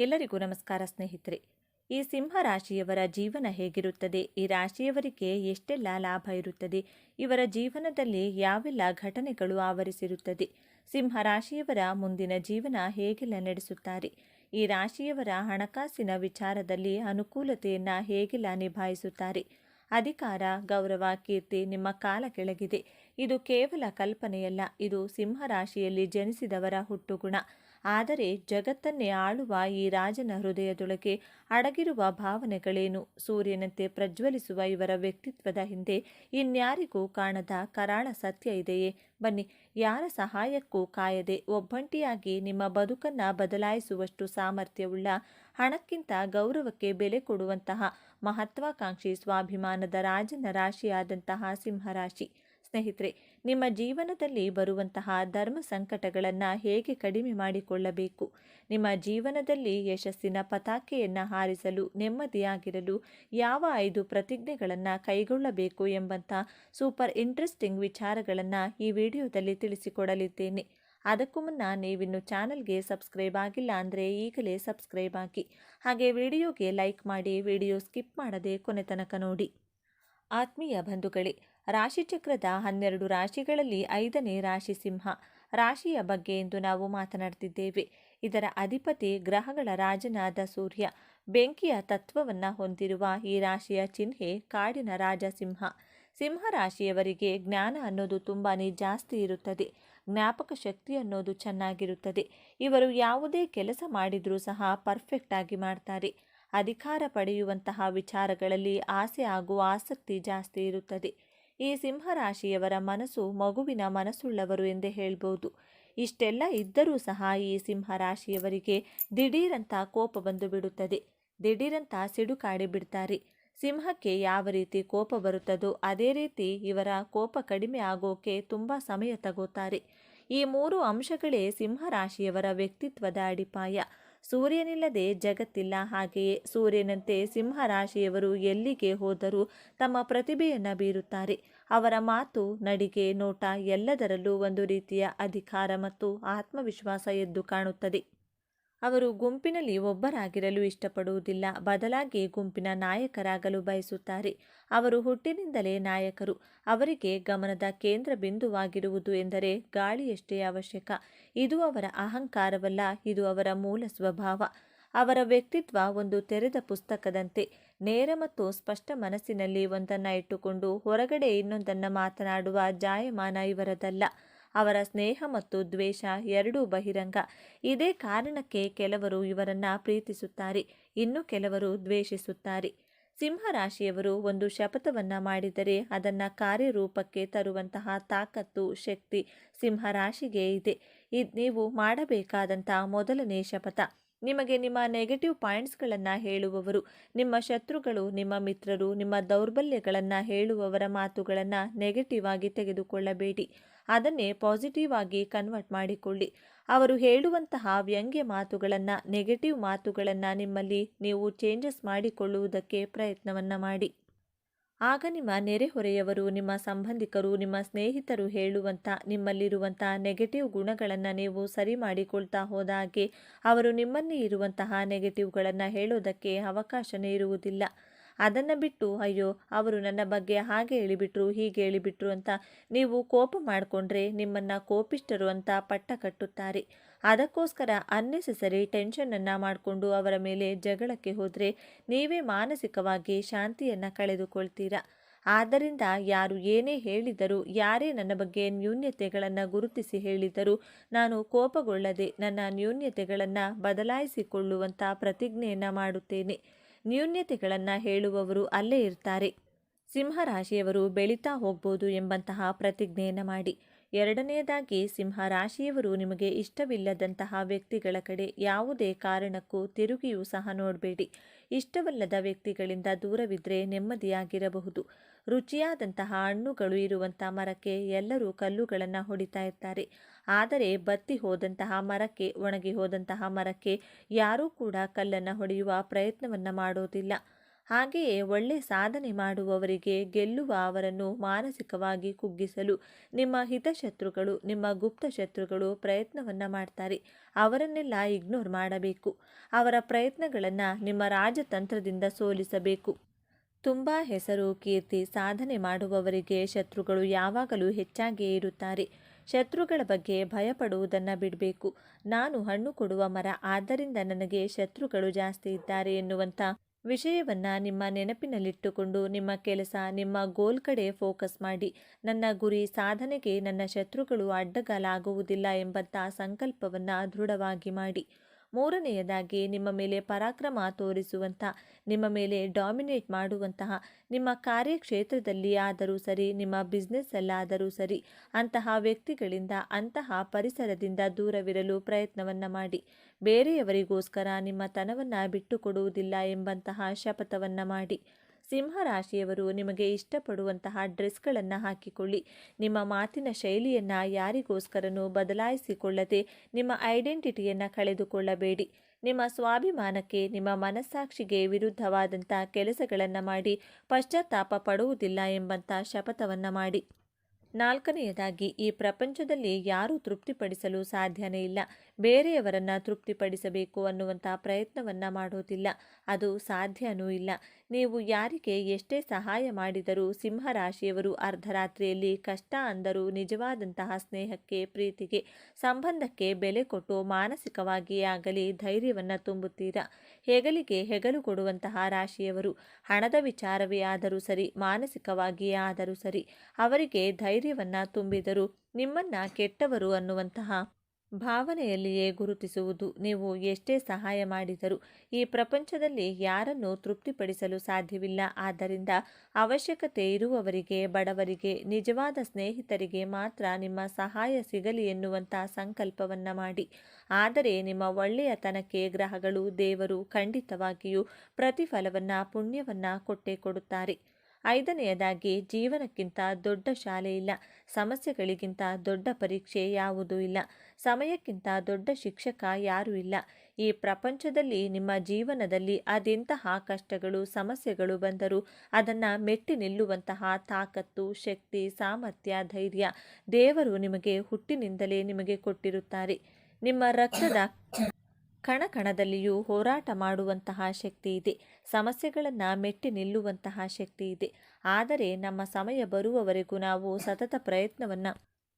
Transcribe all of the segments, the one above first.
ಎಲ್ಲರಿಗೂ ನಮಸ್ಕಾರ ಸ್ನೇಹಿತರೆ. ಈ ಸಿಂಹ ರಾಶಿಯವರ ಜೀವನ ಹೇಗಿರುತ್ತದೆ, ಈ ರಾಶಿಯವರಿಗೆ ಎಷ್ಟೆಲ್ಲ ಲಾಭ ಇರುತ್ತದೆ, ಇವರ ಜೀವನದಲ್ಲಿ ಯಾವೆಲ್ಲ ಘಟನೆಗಳು ಆವರಿಸಿರುತ್ತದೆ, ಸಿಂಹ ರಾಶಿಯವರ ಮುಂದಿನ ಜೀವನ ಹೇಗೆಲ್ಲ ನಡೆಸುತ್ತಾರೆ, ಈ ರಾಶಿಯವರ ಹಣಕಾಸಿನ ವಿಚಾರದಲ್ಲಿ ಅನುಕೂಲತೆಯನ್ನು ಹೇಗೆಲ್ಲ ನಿಭಾಯಿಸುತ್ತಾರೆ, ಅಧಿಕಾರ ಗೌರವ ಕೀರ್ತಿ ನಿಮ್ಮ ಕಾಲ ಕೆಳಗಿದೆ. ಇದು ಕೇವಲ ಕಲ್ಪನೆಯಲ್ಲ, ಇದು ಸಿಂಹ ರಾಶಿಯಲ್ಲಿ ಜನಿಸಿದವರ ಹುಟ್ಟುಗುಣ. ಆದರೆ ಜಗತ್ತನ್ನೇ ಆಳುವ ಈ ರಾಜನ ಹೃದಯದೊಳಗೆ ಅಡಗಿರುವ ಭಾವನೆಗಳೇನು? ಸೂರ್ಯನಂತೆ ಪ್ರಜ್ವಲಿಸುವ ಇವರ ವ್ಯಕ್ತಿತ್ವದ ಹಿಂದೆ ಇನ್ಯಾರಿಗೂ ಕಾಣದ ಕರಾಳ ಸತ್ಯ ಇದೆಯೇ? ಬನ್ನಿ, ಯಾರ ಸಹಾಯಕ್ಕೂ ಕಾಯದೆ ಒಬ್ಬಂಟಿಯಾಗಿ ನಿಮ್ಮ ಬದುಕನ್ನು ಬದಲಾಯಿಸುವಷ್ಟು ಸಾಮರ್ಥ್ಯವುಳ್ಳ, ಹಣಕ್ಕಿಂತ ಗೌರವಕ್ಕೆ ಬೆಲೆ ಕೊಡುವಂತಹ ಮಹತ್ವಾಕಾಂಕ್ಷಿ ಸ್ವಾಭಿಮಾನದ ರಾಜನ ರಾಶಿಯಾದಂತಹ ಸಿಂಹರಾಶಿ. ಸ್ನೇಹಿತರೆ, ನಿಮ್ಮ ಜೀವನದಲ್ಲಿ ಬರುವಂತಹ ಧರ್ಮ ಸಂಕಟಗಳನ್ನು ಹೇಗೆ ಕಡಿಮೆ ಮಾಡಿಕೊಳ್ಳಬೇಕು, ನಿಮ್ಮ ಜೀವನದಲ್ಲಿ ಯಶಸ್ಸಿನ ಪತಾಕೆಯನ್ನು ಹಾರಿಸಲು, ನೆಮ್ಮದಿಯಾಗಿರಲು ಯಾವ 5 ಪ್ರತಿಜ್ಞೆಗಳನ್ನು ಕೈಗೊಳ್ಳಬೇಕು ಎಂಬಂಥ ಸೂಪರ್ ಇಂಟ್ರೆಸ್ಟಿಂಗ್ ವಿಚಾರಗಳನ್ನು ಈ ವಿಡಿಯೋದಲ್ಲಿ ತಿಳಿಸಿಕೊಡಲಿದ್ದೇನೆ. ಅದಕ್ಕೂ ಮುನ್ನ ನೀವಿನ್ನು ಚಾನಲ್ಗೆ ಸಬ್ಸ್ಕ್ರೈಬ್ ಆಗಿಲ್ಲ ಅಂದರೆ ಈಗಲೇ ಸಬ್ಸ್ಕ್ರೈಬ್ ಆಗಿ, ಹಾಗೆ ವಿಡಿಯೋಗೆ ಲೈಕ್ ಮಾಡಿ, ವಿಡಿಯೋ ಸ್ಕಿಪ್ ಮಾಡದೆ ಕೊನೆ ತನಕ ನೋಡಿ. ಆತ್ಮೀಯ ಬಂಧುಗಳೇ, ರಾಶಿಚಕ್ರದ 12 ರಾಶಿಗಳಲ್ಲಿ 5ನೇ ರಾಶಿ ಸಿಂಹ ರಾಶಿಯ ಬಗ್ಗೆ ಎಂದು ನಾವು ಮಾತನಾಡ್ತಿದ್ದೇವೆ. ಇದರ ಅಧಿಪತಿ ಗ್ರಹಗಳ ರಾಜನಾದ ಸೂರ್ಯ. ಬೆಂಕಿಯ ತತ್ವವನ್ನು ಹೊಂದಿರುವ ಈ ರಾಶಿಯ ಚಿಹ್ನೆ ಕಾಡಿನ ರಾಜ ಸಿಂಹ. ಸಿಂಹ ರಾಶಿಯವರಿಗೆ ಜ್ಞಾನ ಅನ್ನೋದು ತುಂಬಾ ಜಾಸ್ತಿ ಇರುತ್ತದೆ. ಜ್ಞಾಪಕ ಶಕ್ತಿ ಅನ್ನೋದು ಚೆನ್ನಾಗಿರುತ್ತದೆ. ಇವರು ಯಾವುದೇ ಕೆಲಸ ಮಾಡಿದರೂ ಸಹ ಪರ್ಫೆಕ್ಟ್ ಆಗಿ ಮಾಡ್ತಾರೆ. ಅಧಿಕಾರ ಪಡೆಯುವಂತಹ ವಿಚಾರಗಳಲ್ಲಿ ಆಸೆ ಹಾಗೂ ಆಸಕ್ತಿ ಜಾಸ್ತಿ ಇರುತ್ತದೆ. ಈ ಸಿಂಹ ರಾಶಿಯವರ ಮನಸ್ಸು ಮಗುವಿನ ಮನಸ್ಸುಳ್ಳವರು ಎಂದೇ ಹೇಳ್ಬೋದು. ಇಷ್ಟೆಲ್ಲ ಇದ್ದರೂ ಸಹ ಈ ಸಿಂಹ ರಾಶಿಯವರಿಗೆ ದಿಢೀರಂತ ಕೋಪ ಬಂದು ಬಿಡುತ್ತದೆ. ದಿಢೀರಂತ ಸಿಡುಕಾಡಿ ಬಿಡ್ತಾರೆ. ಸಿಂಹಕ್ಕೆ ಯಾವ ರೀತಿ ಕೋಪ ಬರುತ್ತದೋ ಅದೇ ರೀತಿ ಇವರ ಕೋಪ ಕಡಿಮೆ ಆಗೋಕೆ ತುಂಬ ಸಮಯ ತಗೋತಾರೆ. ಈ 3 ಅಂಶಗಳೇ ಸಿಂಹ ರಾಶಿಯವರ ವ್ಯಕ್ತಿತ್ವದ ಅಡಿಪಾಯ. ಸೂರ್ಯನಿಲ್ಲದೆ ಜಗತ್ತಿಲ್ಲ. ಹಾಗೆಯೇ ಸೂರ್ಯನಂತೆ ಸಿಂಹ ರಾಶಿಯವರು ಎಲ್ಲಿಗೆ ಹೋದರೂ ತಮ್ಮ ಪ್ರತಿಭೆಯನ್ನು ಬೀರುತ್ತಾರೆ. ಅವರ ಮಾತು, ನಡಿಗೆ, ನೋಟ ಎಲ್ಲದರಲ್ಲೂ ಒಂದು ರೀತಿಯ ಅಧಿಕಾರ ಮತ್ತು ಆತ್ಮವಿಶ್ವಾಸ ಎದ್ದು ಕಾಣುತ್ತದೆ. ಅವರು ಗುಂಪಿನಲ್ಲಿ ಒಬ್ಬರಾಗಿರಲು ಇಷ್ಟಪಡುವುದಿಲ್ಲ, ಬದಲಾಗಿ ಗುಂಪಿನ ನಾಯಕರಾಗಲು ಬಯಸುತ್ತಾರೆ. ಅವರು ಹುಟ್ಟಿನಿಂದಲೇ ನಾಯಕರು. ಅವರಿಗೆ ಗಮನದ ಕೇಂದ್ರ ಬಿಂದುವಾಗಿರುವುದು ಎಂದರೆ ಗಾಳಿಯಷ್ಟೇ ಅವಶ್ಯಕ. ಇದು ಅವರ ಅಹಂಕಾರವಲ್ಲ, ಇದು ಅವರ ಮೂಲ ಸ್ವಭಾವ. ಅವರ ವ್ಯಕ್ತಿತ್ವ ಒಂದು ತೆರೆದ ಪುಸ್ತಕದಂತೆ. ನೇರ ಮತ್ತು ಸ್ಪಷ್ಟ ಮನಸ್ಸಿನಲ್ಲಿ ಒಂದನ್ನು ಇಟ್ಟುಕೊಂಡು ಹೊರಗಡೆ ಇನ್ನೊಂದನ್ನು ಮಾತನಾಡುವ ಜಾಯಮಾನ ಇವರದಲ್ಲ. ಅವರ ಸ್ನೇಹ ಮತ್ತು ದ್ವೇಷ ಎರಡೂ ಬಹಿರಂಗ. ಇದೇ ಕಾರಣಕ್ಕೆ ಕೆಲವರು ಇವರನ್ನು ಪ್ರೀತಿಸುತ್ತಾರೆ, ಇನ್ನು ಕೆಲವರು ದ್ವೇಷಿಸುತ್ತಾರೆ. ಸಿಂಹ ರಾಶಿಯವರು ಒಂದು ಶಪಥವನ್ನು ಮಾಡಿದರೆ ಅದನ್ನು ಕಾರ್ಯರೂಪಕ್ಕೆ ತರುವಂತಹ ತಾಕತ್ತು, ಶಕ್ತಿ ಸಿಂಹ ರಾಶಿಗೆ ಇದೆ. ನೀವು ಮಾಡಬೇಕಾದಂಥ ಮೊದಲನೇ ಶಪಥ, ನಿಮಗೆ ನಿಮ್ಮ ನೆಗೆಟಿವ್ ಪಾಯಿಂಟ್ಸ್ಗಳನ್ನು ಹೇಳುವವರು, ನಿಮ್ಮ ಶತ್ರುಗಳು, ನಿಮ್ಮ ಮಿತ್ರರು, ನಿಮ್ಮ ದೌರ್ಬಲ್ಯಗಳನ್ನು ಹೇಳುವವರ ಮಾತುಗಳನ್ನು ನೆಗೆಟಿವ್ ಆಗಿ ತೆಗೆದುಕೊಳ್ಳಬೇಡಿ. ಅದನ್ನೇ ಪಾಸಿಟಿವ್ ಆಗಿ ಕನ್ವರ್ಟ್ ಮಾಡಿಕೊಳ್ಳಿ. ಅವರು ಹೇಳುವಂತಹ ವ್ಯಂಗ್ಯ ಮಾತುಗಳನ್ನು, ನೆಗೆಟಿವ್ ಮಾತುಗಳನ್ನು ನಿಮ್ಮಲ್ಲಿ ನೀವು ಚೇಂಜಸ್ ಮಾಡಿಕೊಳ್ಳುವುದಕ್ಕೆ ಪ್ರಯತ್ನವನ್ನು ಮಾಡಿ. ಆಗ ನಿಮ್ಮ ನೆರೆಹೊರೆಯವರು, ನಿಮ್ಮ ಸಂಬಂಧಿಕರು, ನಿಮ್ಮ ಸ್ನೇಹಿತರು ಹೇಳುವಂಥ ನಿಮ್ಮಲ್ಲಿರುವಂಥ ನೆಗೆಟಿವ್ ಗುಣಗಳನ್ನು ನೀವು ಸರಿ ಮಾಡಿಕೊಳ್ತಾ ಹೋದಾಗೆ ಅವರು ನಿಮ್ಮಲ್ಲಿ ಇರುವಂತಹ ನೆಗೆಟಿವ್ಗಳನ್ನು ಹೇಳೋದಕ್ಕೆ ಅವಕಾಶನೇ ಇರುವುದಿಲ್ಲ. ಅದನ್ನು ಬಿಟ್ಟು ಅಯ್ಯೋ ಅವರು ನನ್ನ ಬಗ್ಗೆ ಹಾಗೆ ಹೇಳಿಬಿಟ್ರು, ಹೀಗೆ ಹೇಳಿಬಿಟ್ರು ಅಂತ ನೀವು ಕೋಪ ಮಾಡಿಕೊಂಡ್ರೆ ನಿಮ್ಮನ್ನು ಕೋಪಿಷ್ಠರು ಅಂತ ಪಟ್ಟ ಕಟ್ಟುತ್ತಾರೆ. ಅದಕ್ಕೋಸ್ಕರ ಅನ್ನೆಸೆಸರಿ ಟೆನ್ಷನನ್ನು ಮಾಡಿಕೊಂಡು ಅವರ ಮೇಲೆ ಜಗಳಕ್ಕೆ ಹೋದರೆ ನೀವೇ ಮಾನಸಿಕವಾಗಿ ಶಾಂತಿಯನ್ನು ಕಳೆದುಕೊಳ್ತೀರಾ. ಆದ್ದರಿಂದ ಯಾರು ಏನೇ ಹೇಳಿದರೂ, ಯಾರೇ ನನ್ನ ಬಗ್ಗೆ ನ್ಯೂನ್ಯತೆಗಳನ್ನು ಗುರುತಿಸಿ ಹೇಳಿದರೂ ನಾನು ಕೋಪಗೊಳ್ಳದೆ ನನ್ನ ನ್ಯೂನ್ಯತೆಗಳನ್ನು ಬದಲಾಯಿಸಿಕೊಳ್ಳುವಂಥ ಪ್ರತಿಜ್ಞೆಯನ್ನು ಮಾಡುತ್ತೇನೆ. ನ್ಯೂನ್ಯತೆಗಳನ್ನು ಹೇಳುವವರು ಅಲ್ಲೇ ಇರ್ತಾರೆ. ಸಿಂಹ ರಾಶಿಯವರು ಬೆಳೀತಾ ಹೋಗ್ಬೋದು ಎಂಬಂತಹ ಪ್ರತಿಜ್ಞೆಯನ್ನು ಮಾಡಿ. ಎರಡನೆಯದಾಗಿ, ಸಿಂಹ ರಾಶಿಯವರು ನಿಮಗೆ ಇಷ್ಟವಿಲ್ಲದಂತಹ ವ್ಯಕ್ತಿಗಳ ಕಡೆ ಯಾವುದೇ ಕಾರಣಕ್ಕೂ ತಿರುಗಿಯೂ ಸಹ ನೋಡಬೇಡಿ. ಇಷ್ಟವಲ್ಲದ ವ್ಯಕ್ತಿಗಳಿಂದ ದೂರವಿದ್ದರೆ ನೆಮ್ಮದಿಯಾಗಿರಬಹುದು. ರುಚಿಯಾದಂತಹ ಹಣ್ಣುಗಳು ಇರುವಂಥ ಮರಕ್ಕೆ ಎಲ್ಲರೂ ಕಲ್ಲುಗಳನ್ನು ಹೊಡಿತಾ ಇರ್ತಾರೆ. ಆದರೆ ಬತ್ತಿ ಹೋದಂತಹ ಮರಕ್ಕೆ, ಒಣಗಿ ಹೋದಂತಹ ಮರಕ್ಕೆ ಯಾರೂ ಕೂಡ ಕಲ್ಲನ್ನು ಹೊಡೆಯುವ ಪ್ರಯತ್ನವನ್ನು ಮಾಡೋದಿಲ್ಲ. ಹಾಗೆಯೇ ಒಳ್ಳೆ ಸಾಧನೆ ಮಾಡುವವರಿಗೆ ಗೆಲ್ಲುವ ಅವರನ್ನು ಮಾನಸಿಕವಾಗಿ ಕುಗ್ಗಿಸಲು ನಿಮ್ಮ ಹಿತಶತ್ರುಗಳು, ನಿಮ್ಮ ಗುಪ್ತ ಶತ್ರುಗಳು ಪ್ರಯತ್ನವನ್ನು ಮಾಡ್ತಾರೆ. ಅವರನ್ನೆಲ್ಲ ಇಗ್ನೋರ್ ಮಾಡಬೇಕು. ಅವರ ಪ್ರಯತ್ನಗಳನ್ನು ನಿಮ್ಮ ರಾಜತಂತ್ರದಿಂದ ಸೋಲಿಸಬೇಕು. ತುಂಬ ಹೆಸರು, ಕೀರ್ತಿ, ಸಾಧನೆ ಮಾಡುವವರಿಗೆ ಶತ್ರುಗಳು ಯಾವಾಗಲೂ ಹೆಚ್ಚಾಗಿಯೇ ಇರುತ್ತಾರೆ. ಶತ್ರುಗಳ ಬಗ್ಗೆ ಭಯಪಡುವುದನ್ನು ಬಿಡಬೇಕು. ನಾನು ಹಣ್ಣು ಕೊಡುವ ಮರ, ಆದ್ದರಿಂದ ನನಗೆ ಶತ್ರುಗಳು ಜಾಸ್ತಿ ಇದ್ದಾರೆ ಎನ್ನುವಂಥ ವಿಷಯವನ್ನು ನಿಮ್ಮ ನೆನಪಿನಲ್ಲಿಟ್ಟುಕೊಂಡು ನಿಮ್ಮ ಕೆಲಸ, ನಿಮ್ಮ ಗೋಲ್ ಕಡೆ ಫೋಕಸ್ ಮಾಡಿ. ನನ್ನ ಗುರಿ ಸಾಧನೆಗೆ ನನ್ನ ಶತ್ರುಗಳು ಅಡ್ಡಗಾಲಾಗುವುದಿಲ್ಲ ಎಂಬಂಥ ಸಂಕಲ್ಪವನ್ನು ದೃಢವಾಗಿ ಮಾಡಿ. ಮೂರನೆಯದಾಗಿ, ನಿಮ್ಮ ಮೇಲೆ ಪರಾಕ್ರಮ ತೋರಿಸುವಂಥ, ನಿಮ್ಮ ಮೇಲೆ ಡಾಮಿನೇಟ್ ಮಾಡುವಂತಹ, ನಿಮ್ಮ ಕಾರ್ಯಕ್ಷೇತ್ರದಲ್ಲಿ ಆದರೂ ಸರಿ, ನಿಮ್ಮ ಬಿಸ್ನೆಸ್ಸಲ್ಲಾದರೂ ಸರಿ, ಅಂತಹ ವ್ಯಕ್ತಿಗಳಿಂದ, ಅಂತಹ ಪರಿಸರದಿಂದ ದೂರವಿರಲು ಪ್ರಯತ್ನವನ್ನು ಮಾಡಿ. ಬೇರೆಯವರಿಗೋಸ್ಕರ ನಿಮ್ಮ ತನವನ್ನು ಬಿಟ್ಟುಕೊಡುವುದಿಲ್ಲ ಎಂಬಂತಹ ಶಪಥವನ್ನು ಮಾಡಿ. ಸಿಂಹರಾಶಿಯವರು ನಿಮಗೆ ಇಷ್ಟಪಡುವಂತಹ ಡ್ರೆಸ್ಗಳನ್ನು ಹಾಕಿಕೊಳ್ಳಿ. ನಿಮ್ಮ ಮಾತಿನ ಶೈಲಿಯನ್ನು ಯಾರಿಗೋಸ್ಕರನೂ ಬದಲಾಯಿಸಿಕೊಳ್ಳದೆ ನಿಮ್ಮ ಐಡೆಂಟಿಟಿಯನ್ನು ಕಳೆದುಕೊಳ್ಳಬೇಡಿ. ನಿಮ್ಮ ಸ್ವಾಭಿಮಾನಕ್ಕೆ, ನಿಮ್ಮ ಮನಸ್ಸಾಕ್ಷಿಗೆ ವಿರುದ್ಧವಾದಂಥ ಕೆಲಸಗಳನ್ನು ಮಾಡಿ ಪಶ್ಚಾತ್ತಾಪ ಪಡುವುದಿಲ್ಲ ಎಂಬಂಥ ಶಪಥವನ್ನು ಮಾಡಿ. ನಾಲ್ಕನೆಯದಾಗಿ, ಈ ಪ್ರಪಂಚದಲ್ಲಿ ಯಾರೂ ತೃಪ್ತಿಪಡಿಸಲು ಸಾಧ್ಯನೇ ಇಲ್ಲ. ಬೇರೆಯವರನ್ನು ತೃಪ್ತಿಪಡಿಸಬೇಕು ಅನ್ನುವಂಥ ಪ್ರಯತ್ನವನ್ನು ಮಾಡೋದಿಲ್ಲ. ಅದು ಸಾಧ್ಯವೂ ಇಲ್ಲ. ನೀವು ಯಾರಿಗೆ ಎಷ್ಟೇ ಸಹಾಯ ಮಾಡಿದರೂ ಸಿಂಹರಾಶಿಯವರು ಅರ್ಧರಾತ್ರಿಯಲ್ಲಿ ಕಷ್ಟ ಅಂದರೂ ನಿಜವಾದಂತಹ ಸ್ನೇಹಕ್ಕೆ, ಪ್ರೀತಿಗೆ, ಸಂಬಂಧಕ್ಕೆ ಬೆಲೆ ಕೊಟ್ಟು ಮಾನಸಿಕವಾಗಿಯೇ ಆಗಲಿ ಧೈರ್ಯವನ್ನು ತುಂಬುತ್ತೀರಾ. ಹೆಗಲಿಗೆ ಹೆಗಲು ಕೊಡುವಂತಹ ರಾಶಿಯವರು. ಹಣದ ವಿಚಾರವೇ ಆದರೂ ಸರಿ, ಮಾನಸಿಕವಾಗಿಯೇ ಆದರೂ ಸರಿ, ಅವರಿಗೆ ಧೈರ್ಯವನ್ನು ತುಂಬಿದರೂ ನಿಮ್ಮನ್ನು ಕೆಟ್ಟವರು ಅನ್ನುವಂತಹ ಭಾವನೆಯಲ್ಲಿಯೇ ಗುರುತಿಸುವುದು. ನೀವು ಎಷ್ಟೇ ಸಹಾಯ ಮಾಡಿದರೂ ಈ ಪ್ರಪಂಚದಲ್ಲಿ ಯಾರನ್ನೂ ತೃಪ್ತಿಪಡಿಸಲು ಸಾಧ್ಯವಿಲ್ಲ. ಆದ್ದರಿಂದ ಅವಶ್ಯಕತೆ ಇರುವವರಿಗೆ, ಬಡವರಿಗೆ, ನಿಜವಾದ ಸ್ನೇಹಿತರಿಗೆ ಮಾತ್ರ ನಿಮ್ಮ ಸಹಾಯ ಸಿಗಲಿ ಎನ್ನುವಂಥ ಸಂಕಲ್ಪವನ್ನು ಮಾಡಿ. ಆದರೆ ನಿಮ್ಮ ಒಳ್ಳೆಯತನಕ್ಕೆ ಗ್ರಹಗಳು, ದೇವರು ಖಂಡಿತವಾಗಿಯೂ ಪ್ರತಿಫಲವನ್ನು, ಪುಣ್ಯವನ್ನು ಕೊಟ್ಟೇ ಕೊಡುತ್ತಾರೆ. ಐದನೆಯದಾಗಿ, ಜೀವನಕ್ಕಿಂತ ದೊಡ್ಡ ಶಾಲೆ ಇಲ್ಲ. ಸಮಸ್ಯೆಗಳಿಗಿಂತ ದೊಡ್ಡ ಪರೀಕ್ಷೆ ಯಾವುದೂ ಇಲ್ಲ. ಸಮಯಕ್ಕಿಂತ ದೊಡ್ಡ ಶಿಕ್ಷಕ ಯಾರೂ ಇಲ್ಲ. ಈ ಪ್ರಪಂಚದಲ್ಲಿ ನಿಮ್ಮ ಜೀವನದಲ್ಲಿ ಅದೆಂತಹ ಕಷ್ಟಗಳು, ಸಮಸ್ಯೆಗಳು ಬಂದರೂ ಅದನ್ನು ಮೆಟ್ಟಿ ನಿಲ್ಲುವಂತಹ ತಾಕತ್ತು, ಶಕ್ತಿ, ಸಾಮರ್ಥ್ಯ, ಧೈರ್ಯ ದೇವರು ನಿಮಗೆ ಹುಟ್ಟಿನಿಂದಲೇ ನಿಮಗೆ ಕೊಟ್ಟಿರುತ್ತಾರೆ. ನಿಮ್ಮ ರಕ್ತದ ಕಣಕಣದಲ್ಲಿಯೂ ಹೋರಾಟ ಮಾಡುವಂತಹ ಶಕ್ತಿ ಇದೆ. ಸಮಸ್ಯೆಗಳನ್ನು ಮೆಟ್ಟಿ ನಿಲ್ಲುವಂತಹ ಶಕ್ತಿ ಇದೆ. ಆದರೆ ನಮ್ಮ ಸಮಯ ಬರುವವರೆಗೂ ನಾವು ಸತತ ಪ್ರಯತ್ನವನ್ನು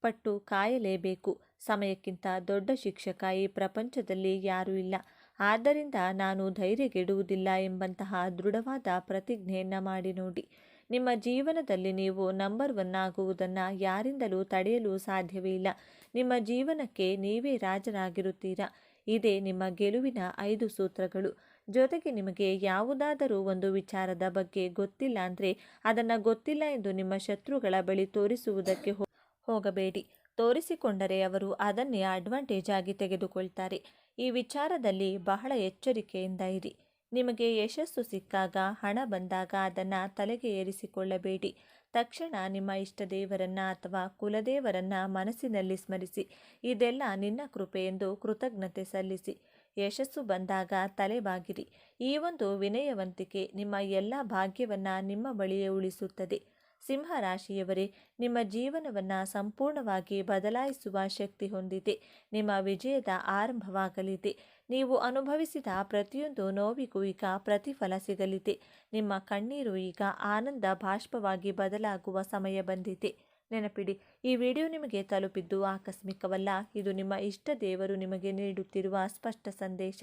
ಪಟ್ಟು ಕಾಯಲೇಬೇಕು. ಸಮಯಕ್ಕಿಂತ ದೊಡ್ಡ ಶಿಕ್ಷಕ ಈ ಪ್ರಪಂಚದಲ್ಲಿ ಯಾರೂ ಇಲ್ಲ. ಆದ್ದರಿಂದ ನಾನು ಧೈರ್ಯಗೆಡುವುದಿಲ್ಲ ಎಂಬಂತಹ ದೃಢವಾದ ಪ್ರತಿಜ್ಞೆಯನ್ನು ಮಾಡಿ ನೋಡಿ. ನಿಮ್ಮ ಜೀವನದಲ್ಲಿ ನೀವು ನಂಬರ್ 1 ಆಗುವುದನ್ನು ಯಾರಿಂದಲೂ ತಡೆಯಲು ಸಾಧ್ಯವೇ ಇಲ್ಲ. ನಿಮ್ಮ ಜೀವನಕ್ಕೆ ನೀವೇ ರಾಜರಾಗಿರುತ್ತೀರಾ. ಇದೇ ನಿಮ್ಮ ಗೆಲುವಿನ 5 ಸೂತ್ರಗಳು. ಜೊತೆಗೆ ನಿಮಗೆ ಯಾವುದಾದರೂ ಒಂದು ವಿಚಾರದ ಬಗ್ಗೆ ಗೊತ್ತಿಲ್ಲ ಅಂದರೆ ಅದನ್ನು ಗೊತ್ತಿಲ್ಲ ಎಂದು ನಿಮ್ಮ ಶತ್ರುಗಳ ಬಳಿ ತೋರಿಸುವುದಕ್ಕೆ ಹೋಗಬೇಡಿ. ತೋರಿಸಿಕೊಂಡರೆ ಅವರು ಅದನ್ನೇ ಅಡ್ವಾಂಟೇಜ್ ಆಗಿ ತೆಗೆದುಕೊಳ್ತಾರೆ. ಈ ವಿಚಾರದಲ್ಲಿ ಬಹಳ ಎಚ್ಚರಿಕೆಯಿಂದ ಇರಿ. ನಿಮಗೆ ಯಶಸ್ಸು ಸಿಕ್ಕಾಗ, ಹಣ ಬಂದಾಗ ಅದನ್ನು ತಲೆಗೆ ಏರಿಸಿಕೊಳ್ಳಬೇಡಿ. ತಕ್ಷಣ ನಿಮ್ಮ ಇಷ್ಟ ದೇವರನ್ನು ಅಥವಾ ಕುಲದೇವರನ್ನು ಮನಸ್ಸಿನಲ್ಲಿ ಸ್ಮರಿಸಿ, ಇದೆಲ್ಲ ನಿನ್ನ ಕೃಪೆ ಎಂದು ಕೃತಜ್ಞತೆ ಸಲ್ಲಿಸಿ. ಯಶಸ್ಸು ಬಂದಾಗ ತಲೆಬಾಗಿರಿ. ಈ ಒಂದು ವಿನಯವಂತಿಕೆ ನಿಮ್ಮ ಎಲ್ಲ ಭಾಗ್ಯವನ್ನು ನಿಮ್ಮ ಬಳಿಯೇ ಉಳಿಸುತ್ತದೆ. ಸಿಂಹರಾಶಿಯವರೇ, ನಿಮ್ಮ ಜೀವನವನ್ನು ಸಂಪೂರ್ಣವಾಗಿ ಬದಲಾಯಿಸುವ ಶಕ್ತಿ ಹೊಂದಿದೆ. ನಿಮ್ಮ ವಿಜಯದ ಆರಂಭವಾಗಲಿದೆ. ನೀವು ಅನುಭವಿಸಿದ ಪ್ರತಿಯೊಂದು ನೋವಿಗೂ ಈಗ ಪ್ರತಿಫಲ ಸಿಗಲಿದೆ. ನಿಮ್ಮ ಕಣ್ಣೀರು ಈಗ ಆನಂದ ಬಾಷ್ಪವಾಗಿ ಬದಲಾಗುವ ಸಮಯ ಬಂದಿದೆ. ನೆನಪಿಡಿ, ಈ ವಿಡಿಯೋ ನಿಮಗೆ ತಲುಪಿದ್ದು ಆಕಸ್ಮಿಕವಲ್ಲ. ಇದು ನಿಮ್ಮ ಇಷ್ಟ ದೇವರು ನಿಮಗೆ ನೀಡುತ್ತಿರುವ ಸ್ಪಷ್ಟ ಸಂದೇಶ.